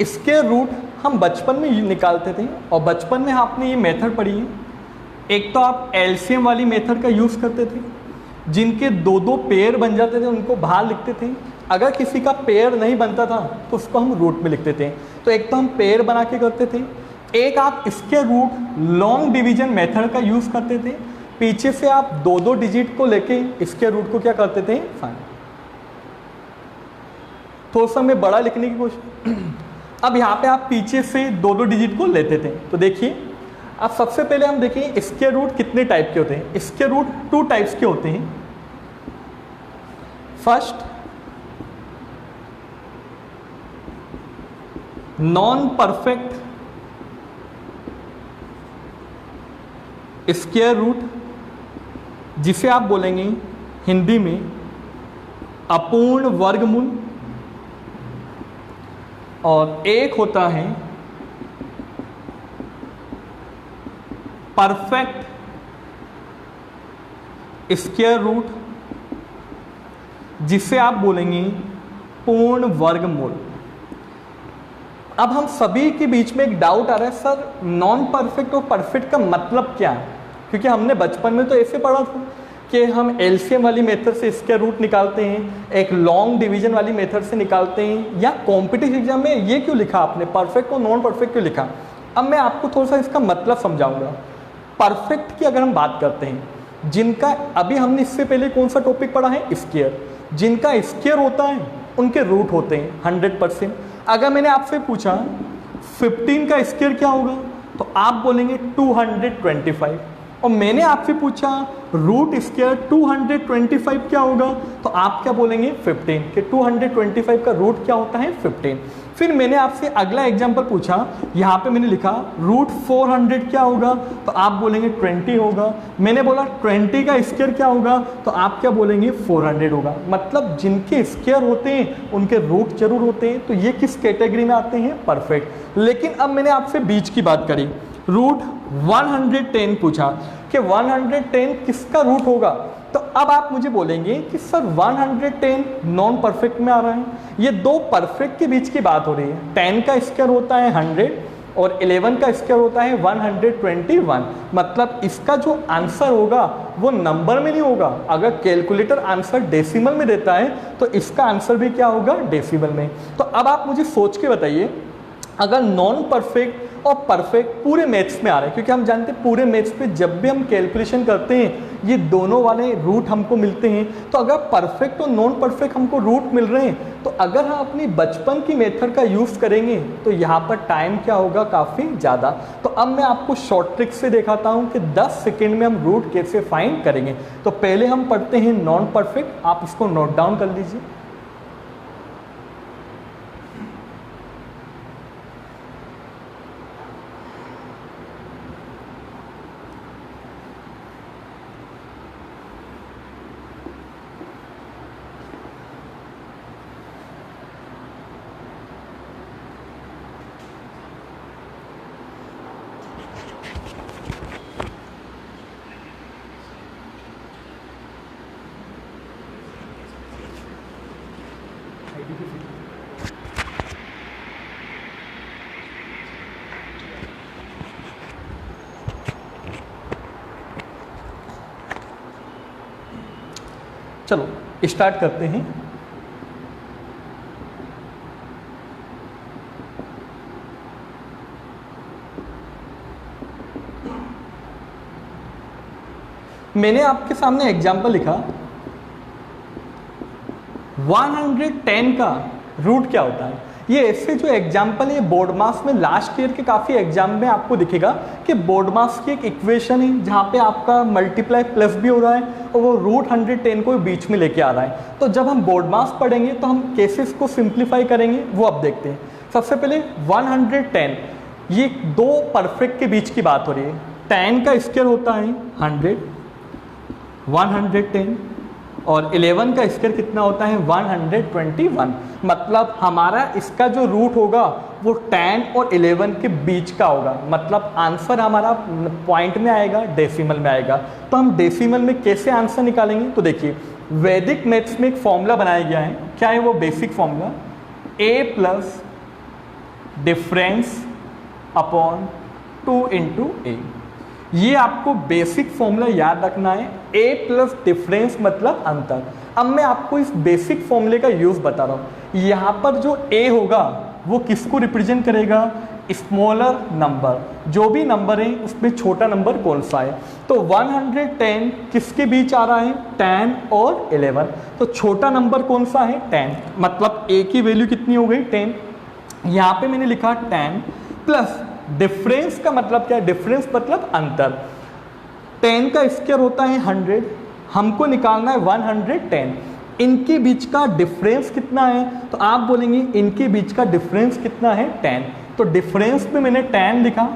स्क्वायर रूट हम बचपन में निकालते थे और बचपन में आपने ये मेथड पढ़ी है। एक तो आप एलसीएम वाली मेथड का यूज़ करते थे, जिनके 2-2 पेयर बन जाते थे उनको बाहर लिखते थे। अगर किसी का पेयर नहीं बनता था तो उसको हम रूट में लिखते थे। तो एक तो हम पेयर बना के करते थे, एक आप square root long division method का यूज़ करते थे। पीछे से आप 2-2 डिजिट को लेके स्क्वायर रूट को क्या करते थे, फाइंड। थोड़ा सा मैं बड़ा लिखने की कोशिश। अब यहाँ पे आप पीछे से 2-2 डिजिट को लेते थे। तो देखिए, अब सबसे पहले हम देखें स्क्वायर रूट कितने टाइप के होते हैं। स्क्वायर रूट 2 टाइप्स के होते हैं। First, non perfect square root, जिसे आप बोलेंगे हिंदी में अपूर्ण वर्गमूल। और एक होता है परफेक्ट स्क्वायर रूट, जिसे आप बोलेंगे पूर्ण वर्गमूल। अब हम सभी के बीच में एक डाउट आ रहा है, सर नॉन परफेक्ट और परफेक्ट का मतलब क्या है? क्योंकि हमने बचपन में तो ऐसे पढ़ा था कि हम एलसीएम वाली मेथड से स्क्वायर रूट निकालते हैं, एक लॉन्ग डिवीजन वाली मेथड से निकालते हैं, या कॉम्पिटिटिव एग्जाम में ये क्यों लिखा आपने, परफेक्ट और नॉन परफेक्ट क्यों लिखा? अब मैं आपको थोड़ा सा इसका मतलब समझाऊंगा। परफेक्ट की अगर हम बात करते हैं, जिनका अभी हमने इससे पहले कौन सा टॉपिक पढ़ा है, स्क्वायर, जिनका स्क्वायर होता है उनके रूट होते हैं 100%। अगर मैंने आपसे पूछा 15 का स्क्वायर क्या होगा, तो आप बोलेंगे 225। और मैंने आपसे पूछा रूट स्क्वायर 225 क्या होगा, तो आप क्या बोलेंगे 15, कि 225 का रूट क्या होता है 15। फिर मैंने आपसे अगला एग्जांपल पूछा, यहाँ पे मैंने लिखा रूट 400 क्या होगा, तो आप बोलेंगे 20 होगा। मैंने बोला 20 का स्क्वायर क्या होगा, तो आप क्या बोलेंगे 400 होगा। मतलब जिनके स्क्वायर होते हैं उनके रूट जरूर होते हैं। तो ये किस कैटेगरी में आते हैं, परफेक्ट। लेकिन अब मैंने आपसे बीच की बात करी, रूट 110 पूछा कि 110 किसका रूट होगा, तो अब आप मुझे बोलेंगे कि सर 110 नॉन परफेक्ट में आ रहा है। ये 2 परफेक्ट के बीच की बात हो रही है। 10 का स्क्वायर होता है 100 और 11 का स्क्वायर होता है 121। मतलब इसका जो आंसर होगा वो नंबर में नहीं होगा। अगर कैलकुलेटर आंसर डेसिमल में देता है तो इसका आंसर भी क्या होगा, डेसिमल में। तो अब आप मुझे सोच के बताइए, अगर नॉन परफेक्ट और परफेक्ट पूरे मैथ्स में आ रहे हैं, क्योंकि हम जानते हैं पूरे मैथ्स पे जब भी हम कैलकुलेशन करते हैं ये दोनों वाले रूट हमको मिलते हैं। तो अगर परफेक्ट और नॉन परफेक्ट हमको रूट मिल रहे हैं, तो अगर हम अपनी बचपन की मेथड का यूज़ करेंगे तो यहाँ पर टाइम क्या होगा, काफ़ी ज़्यादा। तो अब मैं आपको शॉर्ट ट्रिक से दिखाता हूँ कि 10 सेकेंड में हम रूट कैसे फाइंड करेंगे। तो पहले हम पढ़ते हैं नॉन परफेक्ट, आप इसको नोट डाउन कर लीजिए। चलो स्टार्ट करते हैं। मैंने आपके सामने एग्जाम्पल लिखा 110 का रूट क्या होता है। ये ऐसे जो एग्जाम्पल है बोर्ड मास में लास्ट ईयर के काफ़ी एग्जाम में आपको दिखेगा कि बोर्ड मास की एक इक्वेशन है जहाँ पे आपका मल्टीप्लाई प्लस भी हो रहा है और वो रूट 110 को बीच में लेके आ रहा है। तो जब हम बोर्ड मास पढ़ेंगे तो हम केसेस को सिंप्लीफाई करेंगे, वो अब देखते हैं। सबसे पहले 110, ये दो परफेक्ट के बीच की बात हो रही है। 10 का स्क्वायर होता है 100, 110 और 11 का स्क्वायर कितना होता है 121। मतलब हमारा इसका जो रूट होगा वो 10 और 11 के बीच का होगा। मतलब आंसर हमारा पॉइंट में आएगा, डेसिमल में आएगा। तो हम डेसिमल में कैसे आंसर निकालेंगे, तो देखिए वैदिक मैथ्स में एक फॉर्मूला बनाया गया है। क्या है वो basic formula, a plus difference upon 2 into a. ये आपको बेसिक फॉर्मूला याद रखना है। a प्लस डिफरेंस मतलब अंतर। अब मैं आपको इस बेसिक फॉर्मूले का यूज बता रहा हूँ। यहाँ पर जो a होगा वो किसको रिप्रेजेंट करेगा, स्मॉलर नंबर। जो भी नंबर है उसमें छोटा नंबर कौन सा है। तो 110 किसके बीच आ रहा है, 10 और 11। तो छोटा नंबर कौन सा है 10, मतलब a की वैल्यू कितनी हो गई 10। यहाँ पे मैंने लिखा 10 प्लस डिफरेंस का मतलब क्या है, डिफरेंस मतलब अंतर। 10 का स्क्वायर होता है 100, हमको निकालना है 110। इनके बीच का डिफरेंस कितना है, तो आप बोलेंगे इनके बीच का डिफरेंस कितना है 10। तो डिफरेंस में मैंने 10 लिखा,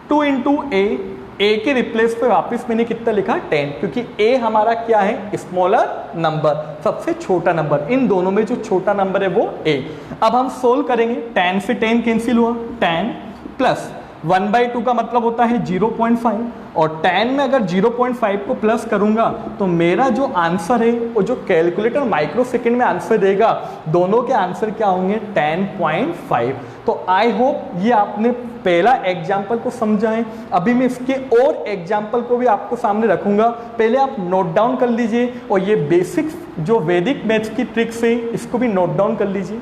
2 इंटू ए के रिप्लेस पे वापस मैंने कितना लिखा 10, क्योंकि a हमारा क्या है स्मॉलर नंबर, सबसे छोटा नंबर। इन दोनों में जो छोटा नंबर है वो a। अब हम सोल्व करेंगे, 10 से 10 कैंसिल हुआ, 10 प्लस 1/2 का मतलब होता है 0.5 और 10 में अगर 0.5 को प्लस करूंगा तो मेरा जो आंसर है वो जो कैलकुलेटर माइक्रो सेकेंड में आंसर देगा, दोनों के आंसर क्या होंगे 10.5। तो आई होप ये आपने पहला एग्जाम्पल को समझा है। अभी मैं इसके और एग्जाम्पल को भी आपको सामने रखूंगा, पहले आप नोट डाउन कर लीजिए और ये बेसिक जो वैदिक मैथ्स की ट्रिक्स है इसको भी नोट डाउन कर लीजिए।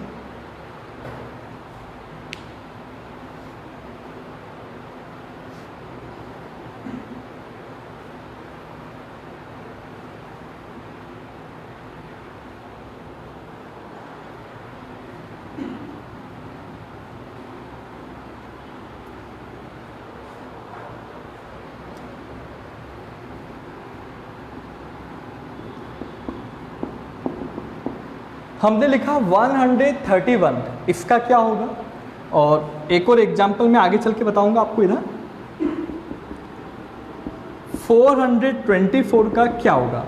हमने लिखा 131, इसका क्या होगा, और एक और एग्जाम्पल में आगे चल के बताऊंगा आपको। इधर 424 का क्या होगा,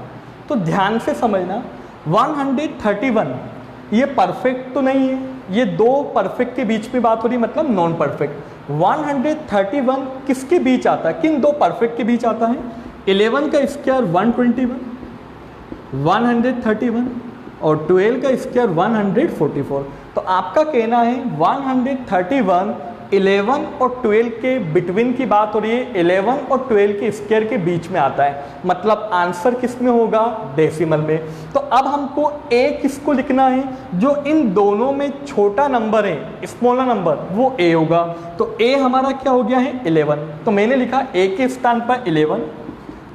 तो ध्यान से समझना। 131 ये परफेक्ट तो नहीं है, ये दो परफेक्ट के बीच में बात हो रही, मतलब नॉन परफेक्ट। 131 किसके बीच आता है, किन दो परफेक्ट के बीच आता है, 11 का स्क्वायर 121 131 और 12 का स्क्वायर 144। तो आपका कहना है 131 11 और 12 के बिटवीन की बात हो रही है, 11 और 12 के स्क्वायर के बीच में आता है, मतलब आंसर किस में होगा, डेसिमल में। तो अब हमको a किसको लिखना है, जो इन दोनों में छोटा नंबर है, स्मॉलर नंबर, वो a होगा। तो a हमारा क्या हो गया है 11, तो मैंने लिखा a के स्थान पर 11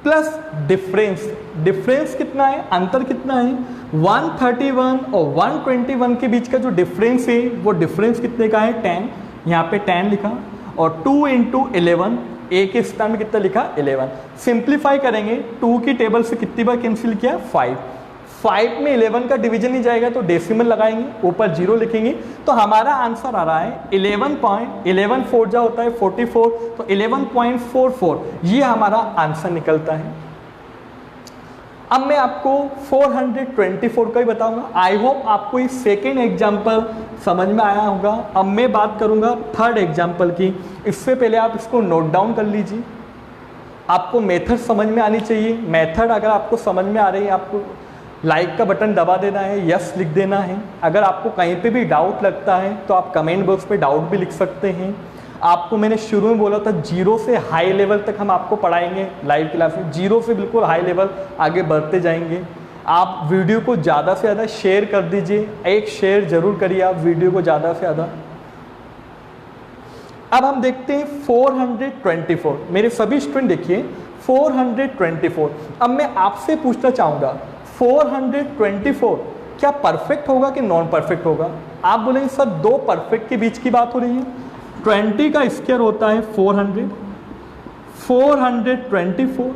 प्लस डिफरेंस। डिफरेंस कितना है, अंतर कितना है, 131 और 121 के बीच का जो डिफरेंस है वो डिफरेंस कितने का है 10, यहाँ पे 10 लिखा, और 2 इंटू 11, ए के स्थान में कितना लिखा 11। सिंप्लीफाई करेंगे, 2 की टेबल से कितनी बार कैंसिल किया 5 में 11 का डिवीजन नहीं जाएगा तो डेसिमल लगाएंगे, ऊपर 0 लिखेंगे। तो हमारा आंसर आ रहा है 11 4 जा होता है 44, तो 11.44 ये हमारा आंसर निकलता है। अब मैं आपको 424 का ही बताऊंगा। आई होप आपको इस सेकेंड एग्जाम्पल समझ में आया होगा। अब मैं बात करूंगा थर्ड एग्जाम्पल की। इससे पहले आप इसको नोट डाउन कर लीजिए, आपको मेथड समझ में आनी चाहिए। मेथड अगर आपको समझ में आ रही है, आपको लाइक का बटन दबा देना है, यस लिख देना है। अगर आपको कहीं पे भी डाउट लगता है तो आप कमेंट बॉक्स पे डाउट भी लिख सकते हैं। आपको मैंने शुरू में बोला था 0 से हाई लेवल तक हम आपको पढ़ाएंगे लाइव क्लास में, 0 से बिल्कुल हाई लेवल आगे बढ़ते जाएंगे। आप वीडियो को ज़्यादा से ज़्यादा शेयर कर दीजिए, एक शेयर जरूर करिए आप वीडियो को ज़्यादा से ज़्यादा। अब हम देखते हैं 424। मेरे सभी स्टूडेंट देखिए 424। अब मैं आपसे पूछना चाहूँगा 424 क्या परफेक्ट होगा कि नॉन परफेक्ट होगा? आप बोलेंगे सर दो परफेक्ट के बीच की बात हो रही है। 20 का स्क्वायर होता है 400, 424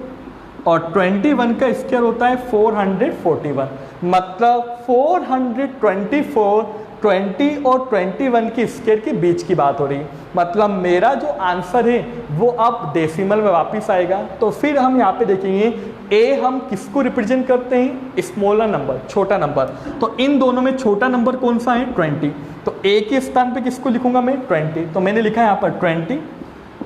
और 21 का स्क्वायर होता है 441। मतलब 424 20 और 21 के स्क्वायर के बीच की बात हो रही है। मतलब मेरा जो आंसर है वो अब डेसिमल में वापस आएगा। तो फिर हम यहाँ पे देखेंगे ए हम किसको रिप्रेजेंट करते हैं? स्मॉलर नंबर, छोटा नंबर। तो इन दोनों में छोटा नंबर कौन सा है? 20। तो ए के स्थान पे किसको लिखूंगा मैं? 20। तो मैंने लिखा है यहाँ पर 20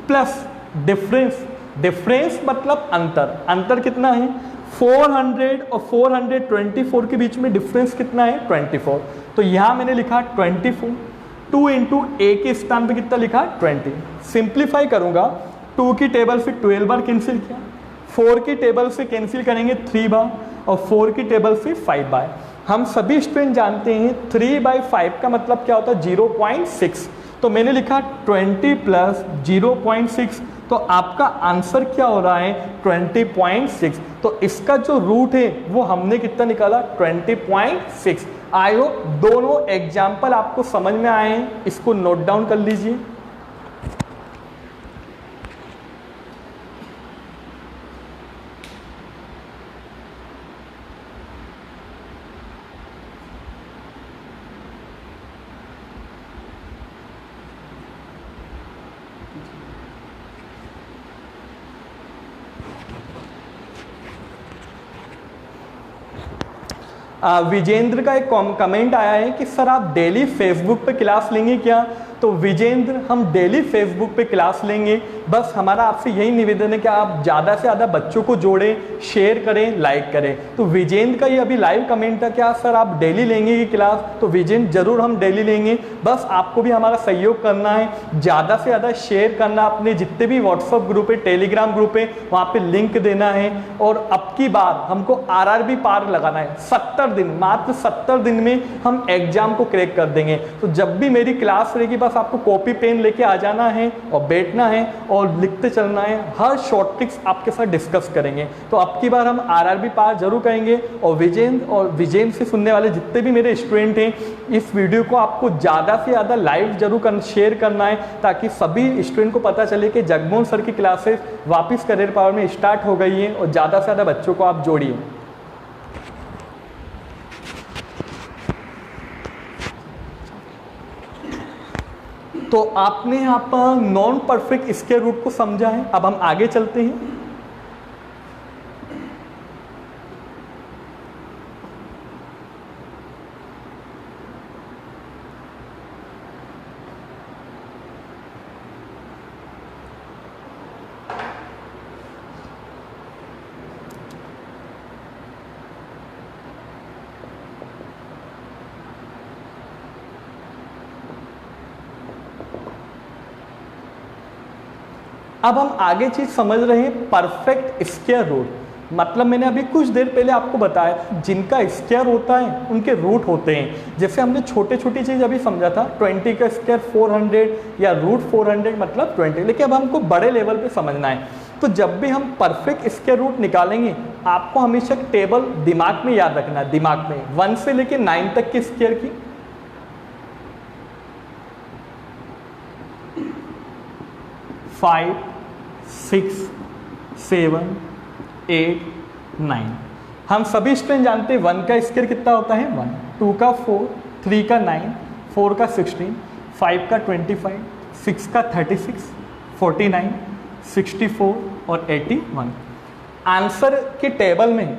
प्लस डिफरेंस। डिफरेंस मतलब अंतर। अंतर कितना है? 400 और 424 के बीच में डिफरेंस कितना है? 24। तो यहाँ मैंने लिखा 24। 2 इंटू ए के स्थान पे कितना लिखा? 20। सिंप्लीफाई करूंगा, 2 की टेबल से 12 बार कैंसिल किया, 4 की टेबल से कैंसिल करेंगे 3 बार और 4 की टेबल से 5 बार। हम सभी स्टूडेंट जानते हैं 3/5 का मतलब क्या होता है? 0.6। तो मैंने लिखा 20 प्लस 0.6। तो आपका आंसर क्या हो रहा है? 20.6। तो इसका जो रूट है वो हमने कितना निकाला? 20.6। आई होप दोनों एग्जाम्पल आपको समझ में आए हैं। इसको नोट डाउन कर लीजिए। विजेंद्र का एक कमेंट आया है कि सर आप डेली फेसबुक पे क्लास लेंगे क्या? तो विजेंद्र हम डेली फेसबुक पे क्लास लेंगे। बस हमारा आपसे यही निवेदन है कि आप ज़्यादा से ज़्यादा बच्चों को जोड़ें, शेयर करें, लाइक करें। तो विजेंद्र का ये अभी लाइव कमेंट था, क्या सर आप डेली लेंगे ये क्लास? तो विजेंद्र जरूर हम डेली लेंगे। बस आपको भी हमारा सहयोग करना है, ज़्यादा से ज़्यादा शेयर करना, अपने जितने भी व्हाट्सअप ग्रुप है, टेलीग्राम ग्रुप है, वहाँ पर लिंक देना है। और अब की बार हमको RRB पार लगाना है। 70 दिन, मात्र 70 दिन में हम एग्जाम को क्रैक कर देंगे। तो जब भी मेरी क्लास रहेगी बस आपको कॉपी पेन लेके आ जाना है और बैठना है और लिखते चलना है। हर शॉर्ट ट्रिक्स आपके साथ डिस्कस करेंगे। तो अब की बार हम RRB पार जरूर करेंगे। और विजेंद्र से सुनने वाले जितने भी मेरे स्टूडेंट हैं, इस वीडियो को आपको ज़्यादा से ज़्यादा लाइव जरूर शेयर करना है, ताकि सभी स्टूडेंट को पता चले कि जगमोहन सर की क्लासेस वापस करियर पावर में स्टार्ट हो गई हैं और ज़्यादा से ज़्यादा बच्चों को आप जोड़िए। तो आपने यहाँ पर नॉन परफेक्ट स्क्वायर रूट को समझा है। अब हम आगे चलते हैं। अब हम आगे चीज समझ रहे हैं परफेक्ट स्क्वायर रूट। मतलब मैंने अभी कुछ देर पहले आपको बताया जिनका स्क्वायर होता है उनके रूट होते हैं। जैसे हमने छोटे छोटी चीज अभी समझा था, 20 का स्क्वायर 400 या रूट 400 मतलब 20। लेकिन अब हमको बड़े लेवल पे समझना है। तो जब भी हम परफेक्ट स्क्वायर रूट निकालेंगे, आपको हमेशा टेबल दिमाग में याद रखना है। दिमाग में 1 से लेकर 9 तक के स्क्वायर की, 5, 6, 7, 8, 9। हम सभी स्टूडेंट जानते हैं 1 का स्क्वायर कितना होता है? 1, 2 का 4, 3 का 9, 4 का 16, 5 का 25, 6 का 36, 49, 64 और 81। आंसर के टेबल में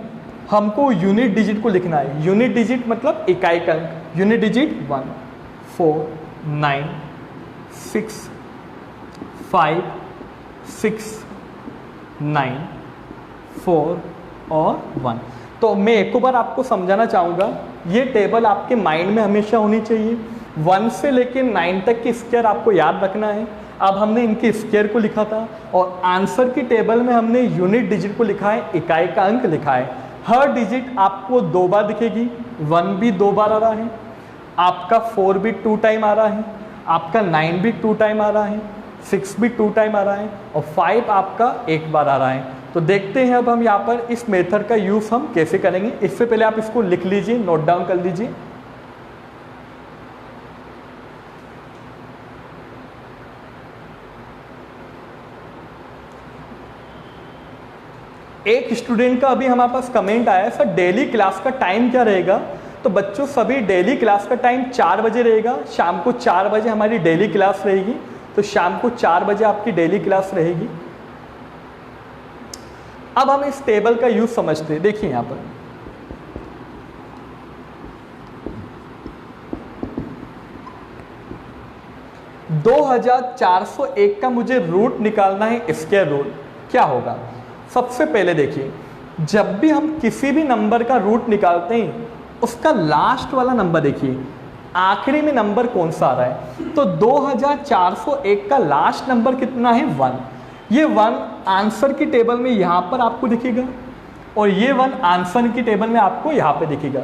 हमको यूनिट डिजिट को लिखना है। यूनिट डिजिट मतलब इकाई का अंक। यूनिट डिजिट 1, 4, 9, 6, 5, 6, 9, 4 और 1। तो मैं एक बार आपको समझाना चाहूँगा, ये टेबल आपके माइंड में हमेशा होनी चाहिए। 1 से लेकर 9 तक की स्क्वायर आपको याद रखना है। अब हमने इनके स्क्वायर को लिखा था और आंसर की टेबल में हमने यूनिट डिजिट को लिखा है, इकाई का अंक लिखा है। हर डिजिट आपको 2 बार दिखेगी, 1 भी 2 बार आ रहा है, आपका 4 भी 2 टाइम आ रहा है, आपका 9 भी 2 टाइम आ रहा है, 6 भी 2 टाइम आ रहा है और 5 आपका 1 बार आ रहा है। तो देखते हैं अब हम यहाँ पर इस मेथड का यूज़ हम कैसे करेंगे। इससे पहले आप इसको लिख लीजिए, नोट डाउन कर लीजिए। एक स्टूडेंट का अभी हमारे पास कमेंट आया है, सर डेली क्लास का टाइम क्या रहेगा। तो बच्चों सभी डेली क्लास का टाइम 4 बजे रहेगा, शाम को 4 बजे हमारी डेली क्लास रहेगी। तो शाम को 4 बजे आपकी डेली क्लास रहेगी। अब हम इस टेबल का यूज समझते हैं। देखिए यहां पर $2401 का मुझे रूट निकालना है, स्क्वायर रूट क्या होगा। सबसे पहले देखिए, जब भी हम किसी भी नंबर का रूट निकालते हैं उसका लास्ट वाला नंबर देखिए, आखिरी में नंबर कौन सा आ रहा है। तो 2401 का लास्ट नंबर कितना है, 1। ये 1 आंसर की टेबल में यहाँ पर आपको दिखेगा और ये 1 आंसर की टेबल में आपको यहाँ पे दिखेगा।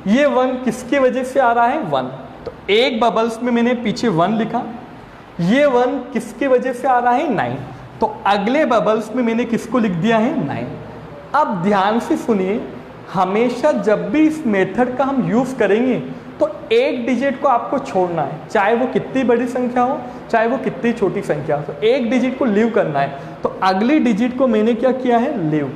ये 1 किसकी वजह से आ रहा है, 1। तो एक बबल्स में मैंने पीछे 1 लिखा। ये 1 किसकी वजह से आ रहा है, 9। तो अगले बबल्स में मैंने किसको लिख दिया है, 9। अब ध्यान से सुनिए, हमेशा जब भी इस मेथड का हम यूज़ करेंगे तो एक डिजिट को आपको छोड़ना है, चाहे वो कितनी बड़ी संख्या हो, चाहे वो कितनी छोटी संख्या हो। तो एक डिजिट को लीव करना है। तो अगली डिजिट को मैंने क्या किया है, लीव।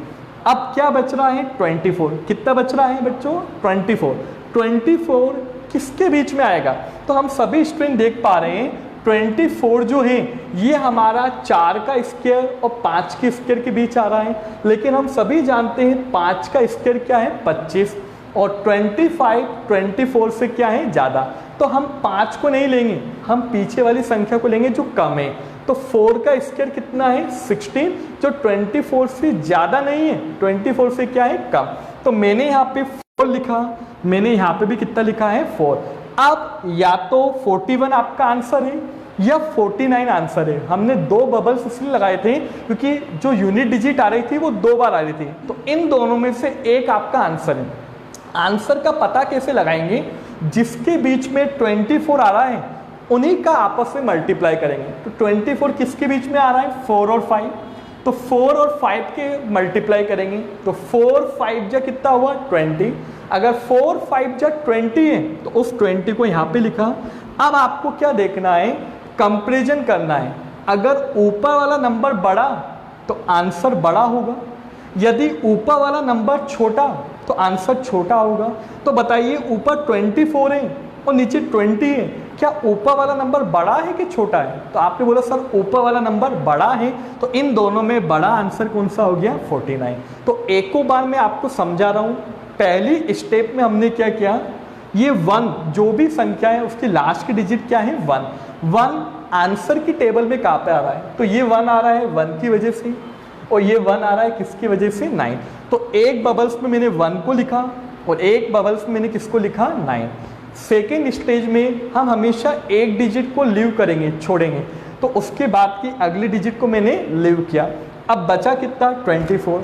अब क्या बच रहा है, 24। कितना बच रहा है बच्चों, 24। 24 किसके बीच में आएगा। तो हम सभी स्टूडेंट देख पा रहे हैं 24 जो है ये हमारा 4 का स्क्वायर और 5 के स्क्वायर के बीच आ रहा है। लेकिन हम सभी जानते हैं 5 का स्क्वायर क्या है, 25 और 25 24 से क्या है, ज़्यादा। तो हम 5 को नहीं लेंगे, हम पीछे वाली संख्या को लेंगे जो कम है। तो 4 का स्क्वायर कितना है, 16, जो 24 से ज़्यादा नहीं है, 24 से क्या है, कम। तो मैंने यहाँ पे 4 लिखा, मैंने यहाँ पे भी कितना लिखा है, 4। अब या तो 41 आपका आंसर है या 49 आंसर है। हमने 2 बबल्स इसलिए लगाए थे क्योंकि जो यूनिट डिजिट आ रही थी वो 2 बार आ रही थी। तो इन दोनों में से एक आपका आंसर है। आंसर का पता कैसे लगाएंगे, जिसके बीच में 24 आ रहा है उन्हीं का आपस में मल्टीप्लाई करेंगे। तो 24 किसके बीच में आ रहा है, 4 और 5। तो 4 और 5 के मल्टीप्लाई करेंगे। तो 4 5 जा कितना हुआ, 20। अगर 4 5 जा 20 है तो उस 20 को यहाँ पे लिखा। अब आपको क्या देखना है, कंपैरिजन करना है। अगर ऊपर वाला नंबर बड़ा तो आंसर बड़ा होगा, यदि ऊपर वाला नंबर छोटा तो आंसर छोटा होगा। तो बताइए, ऊपर 24 है और नीचे 20 है, क्या ऊपर वाला नंबर बड़ा है कि छोटा है। तो आपने बोला सर ऊपर वाला नंबर बड़ा है, तो इन दोनों में बड़ा आंसर कौन सा हो गया, 49। तो एको बार मैं आपको समझा रहा हूँ। पहली स्टेप में हमने क्या किया, ये 1 जो भी संख्या है उसकी लास्ट की डिजिट क्या है, 1 आंसर की टेबल में कहाँ पे आ रहा है, तो ये 1 आ रहा है 1 की वजह से, और ये 1 आ रहा है किसकी वजह से, 9। तो एक बबल्स में मैंने 1 को लिखा और एक बबल्स में मैंने किसको लिखा, 9। सेकेंड स्टेज में हम हमेशा एक डिजिट को लीव करेंगे, छोड़ेंगे। तो उसके बाद की अगली डिजिट को मैंने लीव किया। अब बचा कितना, 24।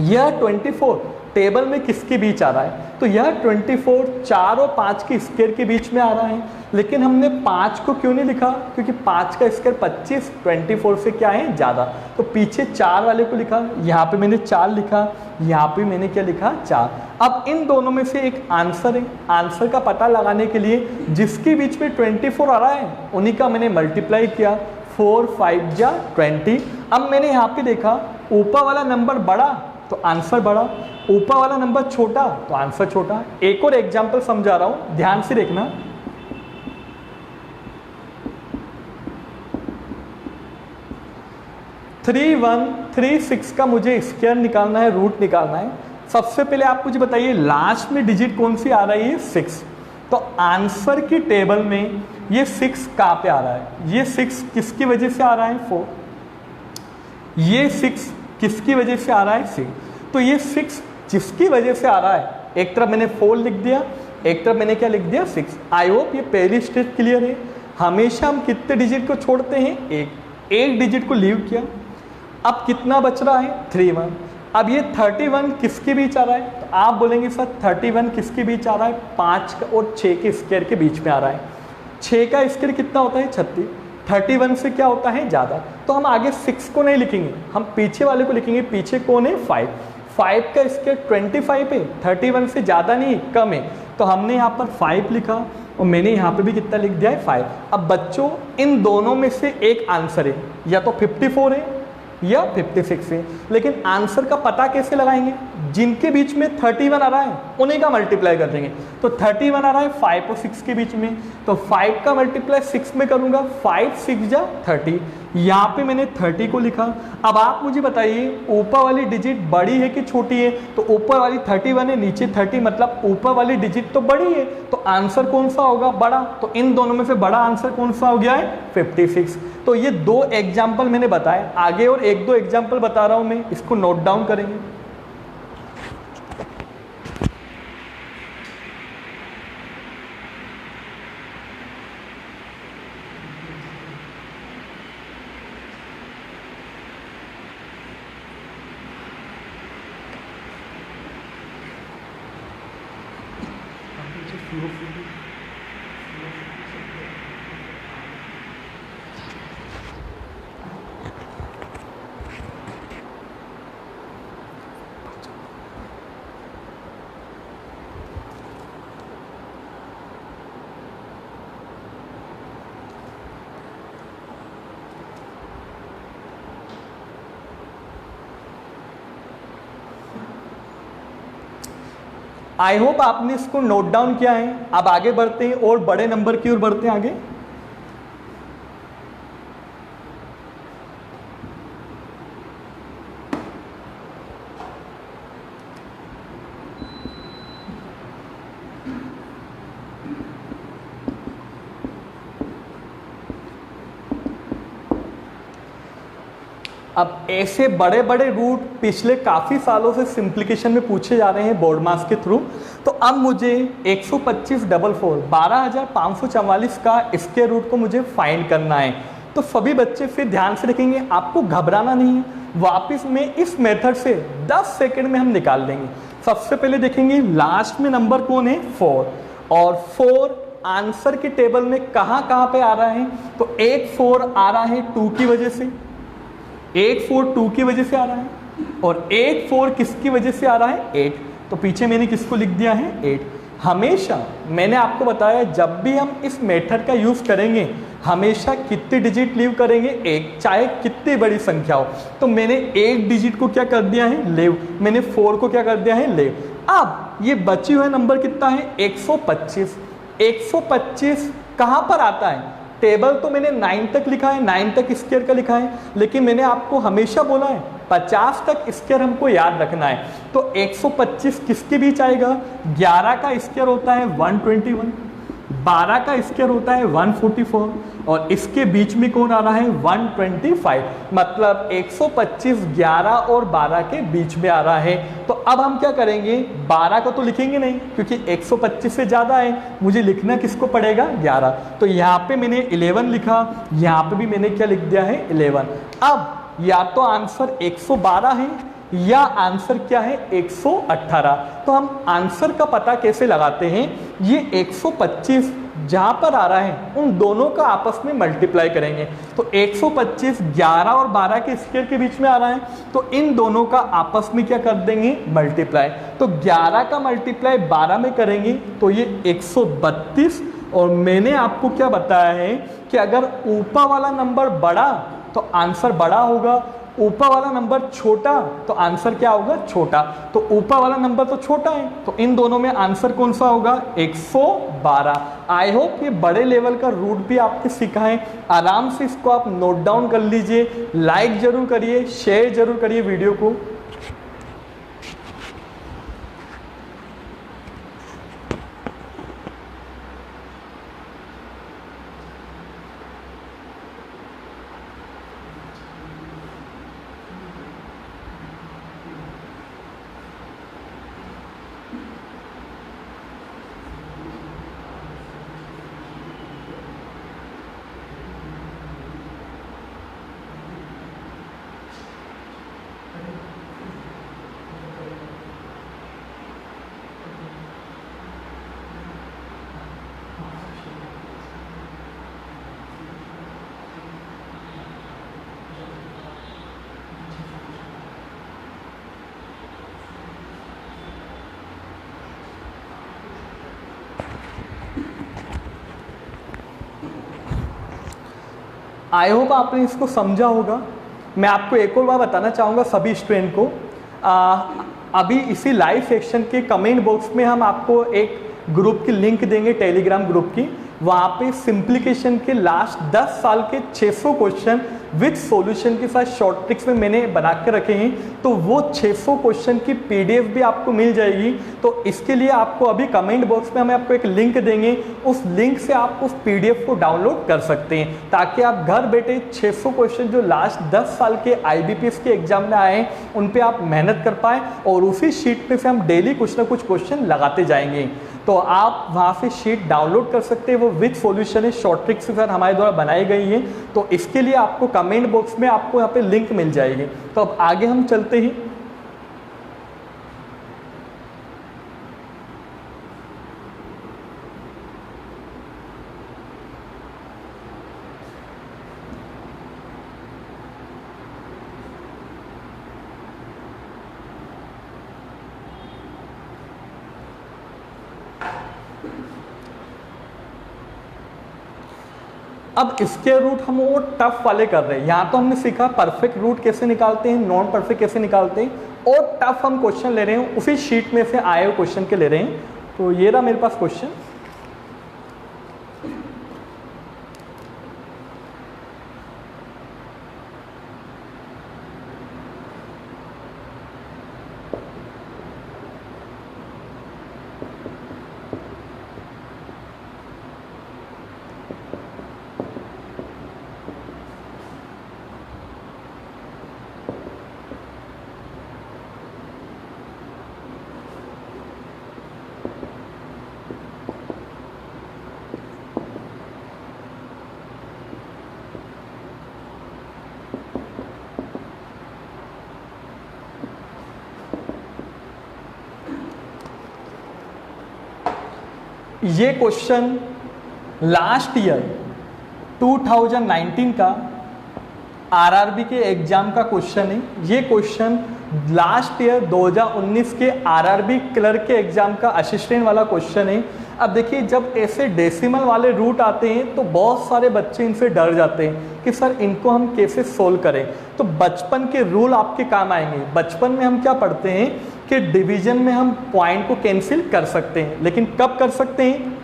यह 24 टेबल में किसके बीच आ रहा है, तो यह 24 4 और 5 के स्क्वायर के बीच में आ रहा है। लेकिन हमने 5 को क्यों नहीं लिखा, क्योंकि 5 का स्क्वायर 25, 24 से क्या है, ज़्यादा। तो पीछे 4 वाले को लिखा, यहाँ पे मैंने 4 लिखा, यहाँ पे मैंने क्या लिखा, 4। अब इन दोनों में से एक आंसर है। आंसर का पता लगाने के लिए जिसके बीच में 24 आ रहा है उन्हीं का मैंने मल्टीप्लाई किया, 4 5 जा 20। अब मैंने यहाँ पे देखा ऊपर वाला नंबर बड़ा तो आंसर बड़ा, ऊपर वाला नंबर छोटा तो आंसर छोटा। एक और एग्जांपल समझा रहा हूं, ध्यान से देखना। 3136 का मुझे स्क्वायर निकालना है, रूट निकालना है। सबसे पहले आप मुझे बताइए लास्ट में डिजिट कौन सी आ रही है, 6। तो आंसर की टेबल में ये 6 कहाँ पे आ रहा है, ये 6 किसकी वजह से आ रहा है, 4। ये 6 किसकी वजह से आ रहा है, 6। तो ये 6 जिसकी वजह से आ रहा है, एक तरफ मैंने 4 लिख दिया, एक तरफ मैंने क्या लिख दिया, 6। आई होप ये पहली स्टेज क्लियर है। हमेशा हम कितने डिजिट को छोड़ते हैं, एक डिजिट को लीव किया। अब कितना बच रहा है, 31। अब ये 31 किसके बीच आ रहा है, तो आप बोलेंगे सर 31 किसके बीच आ रहा है, 5 और 6 के स्क्वायर के बीच में आ रहा है। 6 का स्क्वायर कितना होता है 36, 31 से क्या होता है ज़्यादा, तो हम आगे 6 को नहीं लिखेंगे, हम पीछे वाले को लिखेंगे। पीछे कौन है 5, 5 का स्क्वायर 25 है, 31 से ज़्यादा नहीं कम है, तो हमने यहाँ पर 5 लिखा और मैंने यहाँ पे भी कितना लिख दिया है 5। अब बच्चों इन दोनों में से एक आंसर है, या तो 54 है या 56 है, लेकिन आंसर का पता कैसे लगाएंगे, जिनके बीच में 31 आ रहा है उन्हीं का मल्टीप्लाई कर देंगे। तो 31 आ रहा है 5 और 6 के बीच में, तो 5 का मल्टीप्लाई 6 में करूंगा, 5 6 जा 30, यहाँ पे मैंने 30 को लिखा। अब आप मुझे बताइए ऊपर वाली डिजिट बड़ी है कि छोटी है, तो ऊपर वाली 31 है, नीचे 30, मतलब ऊपर वाली डिजिट तो बड़ी है, तो आंसर कौन सा होगा बड़ा, तो इन दोनों में से बड़ा आंसर कौन सा हो गया है 56। तो ये 2 एग्जाम्पल मैंने बताए, आगे और 1-2 एग्जाम्पल बता रहा हूं मैं, इसको नोट डाउन करेंगे। आई होप आपने इसको नोट डाउन किया है। अब आगे बढ़ते हैं और बड़े नंबर की ओर बढ़ते हैं आगे। अब ऐसे बड़े बड़े रूट पिछले काफ़ी सालों से सिंप्लीकेशन में पूछे जा रहे हैं बोर्ड मास के थ्रू। तो अब मुझे 125 डबल 4 12,544 का स्क्वायर रूट को मुझे फाइंड करना है। तो सभी बच्चे फिर ध्यान से देखेंगे, आपको घबराना नहीं है, वापस में इस मेथड से 10 सेकंड में हम निकाल देंगे। सबसे पहले देखेंगे लास्ट में नंबर कौन है 4, और 4 आंसर के टेबल में कहाँ कहाँ पे आ रहा है, तो एक 4 आ रहा है 2 की वजह से, एक 4 2 की वजह से आ रहा है, और एक 4 किसकी वजह से आ रहा है 8। तो पीछे मैंने किसको लिख दिया है 8। हमेशा मैंने आपको बताया जब भी हम इस मेथड का यूज करेंगे हमेशा कितनी डिजिट लीव करेंगे, एक, चाहे कितनी बड़ी संख्या हो। तो मैंने एक डिजिट को क्या कर दिया है लेव, मैंने 4 को क्या कर दिया है लेव। अब ये बची हुए नंबर कितना है 125। 125 कहाँ पर आता है, टेबल तो मैंने 9 तक लिखा है, 9 तक स्क्वायर का लिखा है, लेकिन मैंने आपको हमेशा बोला है 50 तक स्क्वायर हमको याद रखना है। तो 125 किसके बीच आएगा, 11 का स्क्वायर होता है 121, 12 का स्क्वायर होता है 144, और इसके बीच में कौन आ रहा है 125, मतलब 125 11 और 12 के बीच में आ रहा है। तो अब हम क्या करेंगे, 12 को तो लिखेंगे नहीं क्योंकि 125 से ज़्यादा है, मुझे लिखना किसको पड़ेगा 11। तो यहाँ पे मैंने 11 लिखा, यहाँ पे भी मैंने क्या लिख दिया है 11। अब या तो आंसर 112 है या आंसर क्या है 118। तो हम आंसर का पता कैसे लगाते हैं, ये 125 जहां पर आ रहा है उन दोनों का आपस में मल्टीप्लाई करेंगे। तो 125 11 और 12 के स्क्वायर के बीच में आ रहा है, तो इन दोनों का आपस में क्या कर देंगे मल्टीप्लाई। तो 11 का मल्टीप्लाई 12 में करेंगे तो ये 132। और मैंने आपको क्या बताया है कि अगर ऊपर वाला नंबर बड़ा तो आंसर बड़ा होगा, ऊपर वाला नंबर छोटा तो आंसर क्या होगा छोटा। तो ऊपर वाला नंबर तो छोटा है, तो इन दोनों में आंसर कौन सा होगा 112। आई होप ये बड़े लेवल का रूट भी आपके सीखा है, आराम से इसको आप नोट डाउन कर लीजिए। लाइक जरूर करिए, शेयर जरूर करिए वीडियो को। आई होप आपने इसको समझा होगा। मैं आपको एक और बार बताना चाहूँगा सभी स्टूडेंट को, अभी इसी लाइव सेक्शन के कमेंट बॉक्स में हम आपको एक ग्रुप की लिंक देंगे, टेलीग्राम ग्रुप की। वहाँ पे सिंप्लीकेशन के लास्ट 10 साल के 600 क्वेश्चन विद सॉल्यूशन के साथ शॉर्ट ट्रिक्स में मैंने बना के रखे हैं, तो वो 600 क्वेश्चन की पीडीएफ भी आपको मिल जाएगी। तो इसके लिए आपको अभी कमेंट बॉक्स में हम आपको एक लिंक देंगे, उस लिंक से आप उस पीडीएफ को डाउनलोड कर सकते हैं, ताकि आप घर बैठे 600 क्वेश्चन जो लास्ट 10 साल के आईबीपीएस के एग्जाम में आए हैं उन पे आप मेहनत कर पाए, और उसी शीट पे से हम डेली कुछ ना कुछ क्वेश्चन लगाते जाएंगे। तो आप वहाँ से शीट डाउनलोड कर सकते हैं, वो विद सॉल्यूशन है, शॉर्ट ट्रिक्स के साथ हमारे द्वारा बनाई गई है। तो इसके लिए आपको कमेंट बॉक्स में आपको यहाँ पे लिंक मिल जाएगी। तो अब आगे हम चलते हैं। अब इसके रूट हम वो टफ वाले कर रहे हैं। यहाँ तो हमने सीखा परफेक्ट रूट कैसे निकालते हैं, नॉन परफेक्ट कैसे निकालते हैं, और टफ हम क्वेश्चन ले रहे हैं, उसी शीट में से आए हुए क्वेश्चन के ले रहे हैं। तो ये रहा मेरे पास क्वेश्चन। ये क्वेश्चन लास्ट ईयर 2019 का आरआरबी के एग्जाम का क्वेश्चन है। ये क्वेश्चन लास्ट ईयर 2019 के आरआरबी क्लर्क के एग्जाम का असिस्टेंट वाला क्वेश्चन है। अब देखिए, जब ऐसे डेसिमल वाले रूट आते हैं तो बहुत सारे बच्चे इनसे डर जाते हैं कि सर इनको हम कैसे सोल्व करें। तो बचपन के रूल आपके काम आएंगे। बचपन में हम क्या पढ़ते हैं कि डिवीजन में हम पॉइंट को कैंसिल कर सकते हैं, लेकिन कब कर सकते हैं?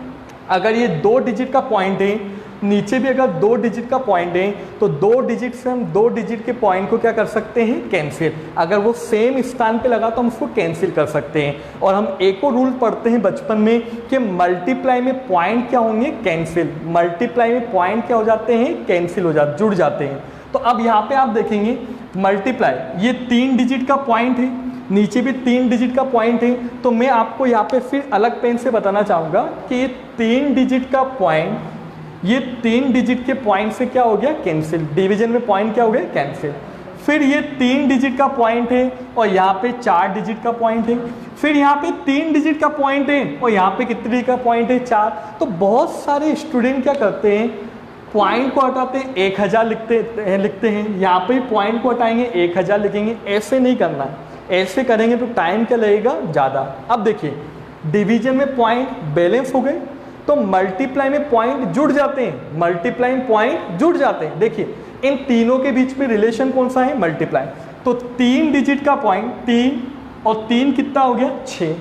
अगर ये 2 डिजिट का पॉइंट है, नीचे भी अगर 2 डिजिट का पॉइंट है, तो 2 डिजिट से हम 2 डिजिट के पॉइंट को क्या कर सकते हैं? कैंसिल। अगर वो सेम स्थान पे लगा तो हम उसको कैंसिल कर सकते हैं। और हम एक और रूल पढ़ते हैं बचपन में कि मल्टीप्लाई में पॉइंट क्या होंगे? कैंसिल। मल्टीप्लाई में पॉइंट क्या हो जाते हैं? कैंसिल हो जाते, जुड़ जाते हैं। तो अब यहाँ पे आप देखेंगे मल्टीप्लाई, ये 3 डिजिट का पॉइंट है, नीचे भी 3 डिजिट का पॉइंट है। तो मैं आपको यहाँ पे फिर अलग पेन से बताना चाहूँगा कि ये 3 डिजिट का पॉइंट, ये 3 डिजिट के पॉइंट से क्या हो गया? कैंसिल। डिवीजन में पॉइंट क्या हो गया? कैंसिल। फिर ये 3 डिजिट का पॉइंट है और यहाँ पे 4 डिजिट का पॉइंट है। फिर यहाँ पे 3 डिजिट का पॉइंट है और यहाँ पे कितने डिजिट का पॉइंट है? 4। तो बहुत सारे स्टूडेंट क्या करते हैं, पॉइंट को हटाते हैं, 1000 लिखते हैं। यहाँ पे पॉइंट को हटाएंगे, 1000 लिखेंगे। ऐसे नहीं करना है, ऐसे करेंगे तो टाइम क्या लगेगा? ज़्यादा। अब देखिए, डिवीजन में पॉइंट बैलेंस हो गए, तो मल्टीप्लाई में पॉइंट जुड़ जाते हैं, मल्टीप्लाई में पॉइंट जुड़ जाते हैं। देखिए, इन तीनों के बीच में रिलेशन कौन सा है? मल्टीप्लाई। तो 3 डिजिट का पॉइंट, 3 और 3 कितना हो गया? 6।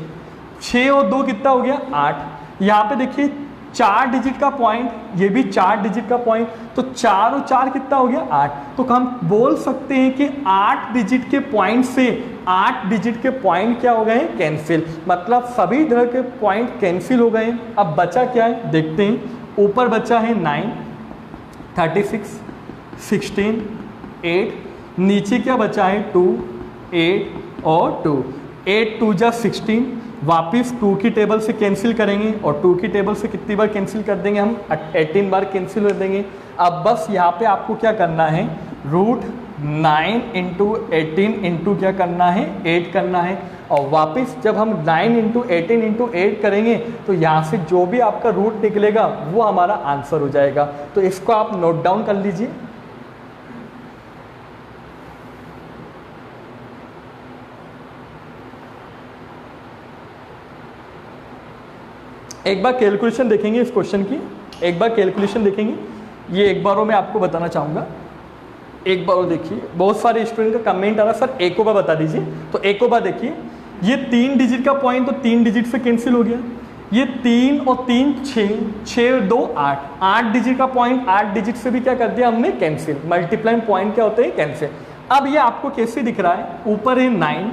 6 और 2 कितना हो गया? 8। यहाँ पे देखिए 4 डिजिट का पॉइंट, ये भी 4 डिजिट का पॉइंट, तो 4 और 4 कितना हो गया? 8। तो हम बोल सकते हैं कि 8 डिजिट के पॉइंट से 8 डिजिट के पॉइंट क्या हो गए? कैंसिल। मतलब सभी तरह के पॉइंट कैंसिल हो गए। अब बचा क्या है देखते हैं। ऊपर बचा है 9, 36, 16, 8। नीचे क्या बचा है? 2, 8 और 2। 8 2 जा 16। वापिस 2 की टेबल से कैंसिल करेंगे और 2 की टेबल से कितनी बार कैंसिल कर देंगे? हम 18 बार कैंसिल कर देंगे। अब बस यहाँ पे आपको क्या करना है? रूट 9 इंटू 18 इंटू क्या करना है? 8 करना है। और वापस जब हम 9 इंटू 18 इंटू 8 करेंगे तो यहाँ से जो भी आपका रूट निकलेगा वो हमारा आंसर हो जाएगा। तो इसको आप नोट डाउन कर लीजिए। एक बार कैलकुलेशन देखेंगे इस क्वेश्चन की, एक बार कैलकुलेशन देखेंगे। ये एक बार मैं आपको बताना चाहूँगा, एक बार देखिए, बहुत सारे स्टूडेंट का कमेंट आ रहा सर एक बार बता दीजिए, तो एक बार देखिए, ये 3 डिजिट का पॉइंट तो 3 डिजिट से कैंसिल हो गया, ये 3 और 3 6, 6 और 2 8, 8 डिजिट का पॉइंट 8 डिजिट से भी क्या कर दिया हमने कैंसिल, मल्टीप्लाइंग पॉइंट क्या होते हैं कैंसिल। अब ये आपको कैसे दिख रहा है, ऊपर है 9,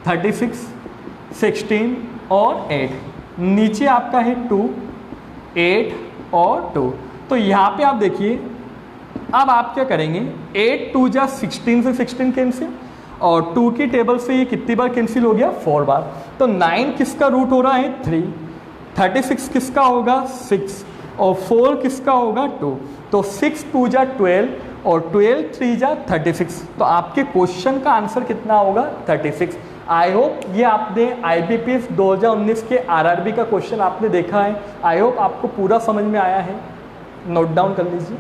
36, 16 और 8, नीचे आपका है 2, 8 और 2। तो यहाँ पे आप देखिए, अब आप क्या करेंगे, 8 2 जा 16 से 16 कैंसिल, और 2 की टेबल से ये कितनी बार कैंसिल हो गया, 4 बार। तो 9 किसका रूट हो रहा है 3, 36 किसका होगा 6, और 4 किसका होगा 2। तो 6 2 जा 12 और 12 3 जा 36। तो आपके क्वेश्चन का आंसर कितना होगा 36। आई होप ये आपने IBPS 2019 के RRB का क्वेश्चन आपने देखा है, आई होप आपको पूरा समझ में आया है, नोट डाउन कर लीजिए।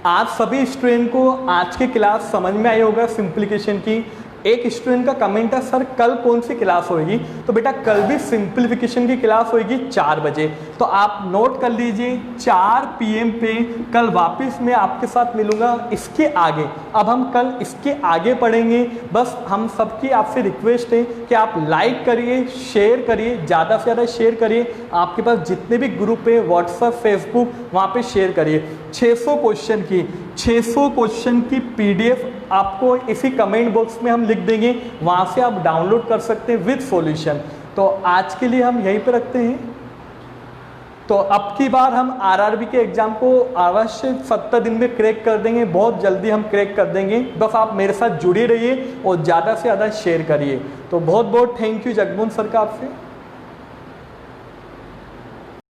आज सभी स्टूडेंट को आज की क्लास समझ में आई होगा सिंप्लीफिकेशन की। एक स्टूडेंट का कमेंट है सर कल कौन सी क्लास होगी, तो बेटा कल भी सिंप्लीफिकेशन की क्लास होगी 4 बजे। तो आप नोट कर लीजिए 4 PM पे कल वापस मैं आपके साथ मिलूंगा। इसके आगे अब हम कल इसके आगे पढ़ेंगे। बस हम सबकी आपसे रिक्वेस्ट है कि आप लाइक करिए, शेयर करिए, ज़्यादा से ज़्यादा शेयर करिए। आपके पास जितने भी ग्रुप है व्हाट्सएप फेसबुक वहाँ पे शेयर करिए। 600 क्वेश्चन की PDF आपको इसी कमेंट बॉक्स में हम लिख देंगे, वहाँ से आप डाउनलोड कर सकते हैं विद सॉल्यूशन। तो आज के लिए हम यहीं पे रखते हैं। तो अब की बार हम RRB के एग्जाम को अवश्य 70 दिन में क्रैक कर देंगे, बहुत जल्दी हम क्रैक कर देंगे। बस आप मेरे साथ जुड़े रहिए और ज़्यादा से ज़्यादा शेयर करिए। तो बहुत बहुत थैंक यू जगमोहन सर का आपसे।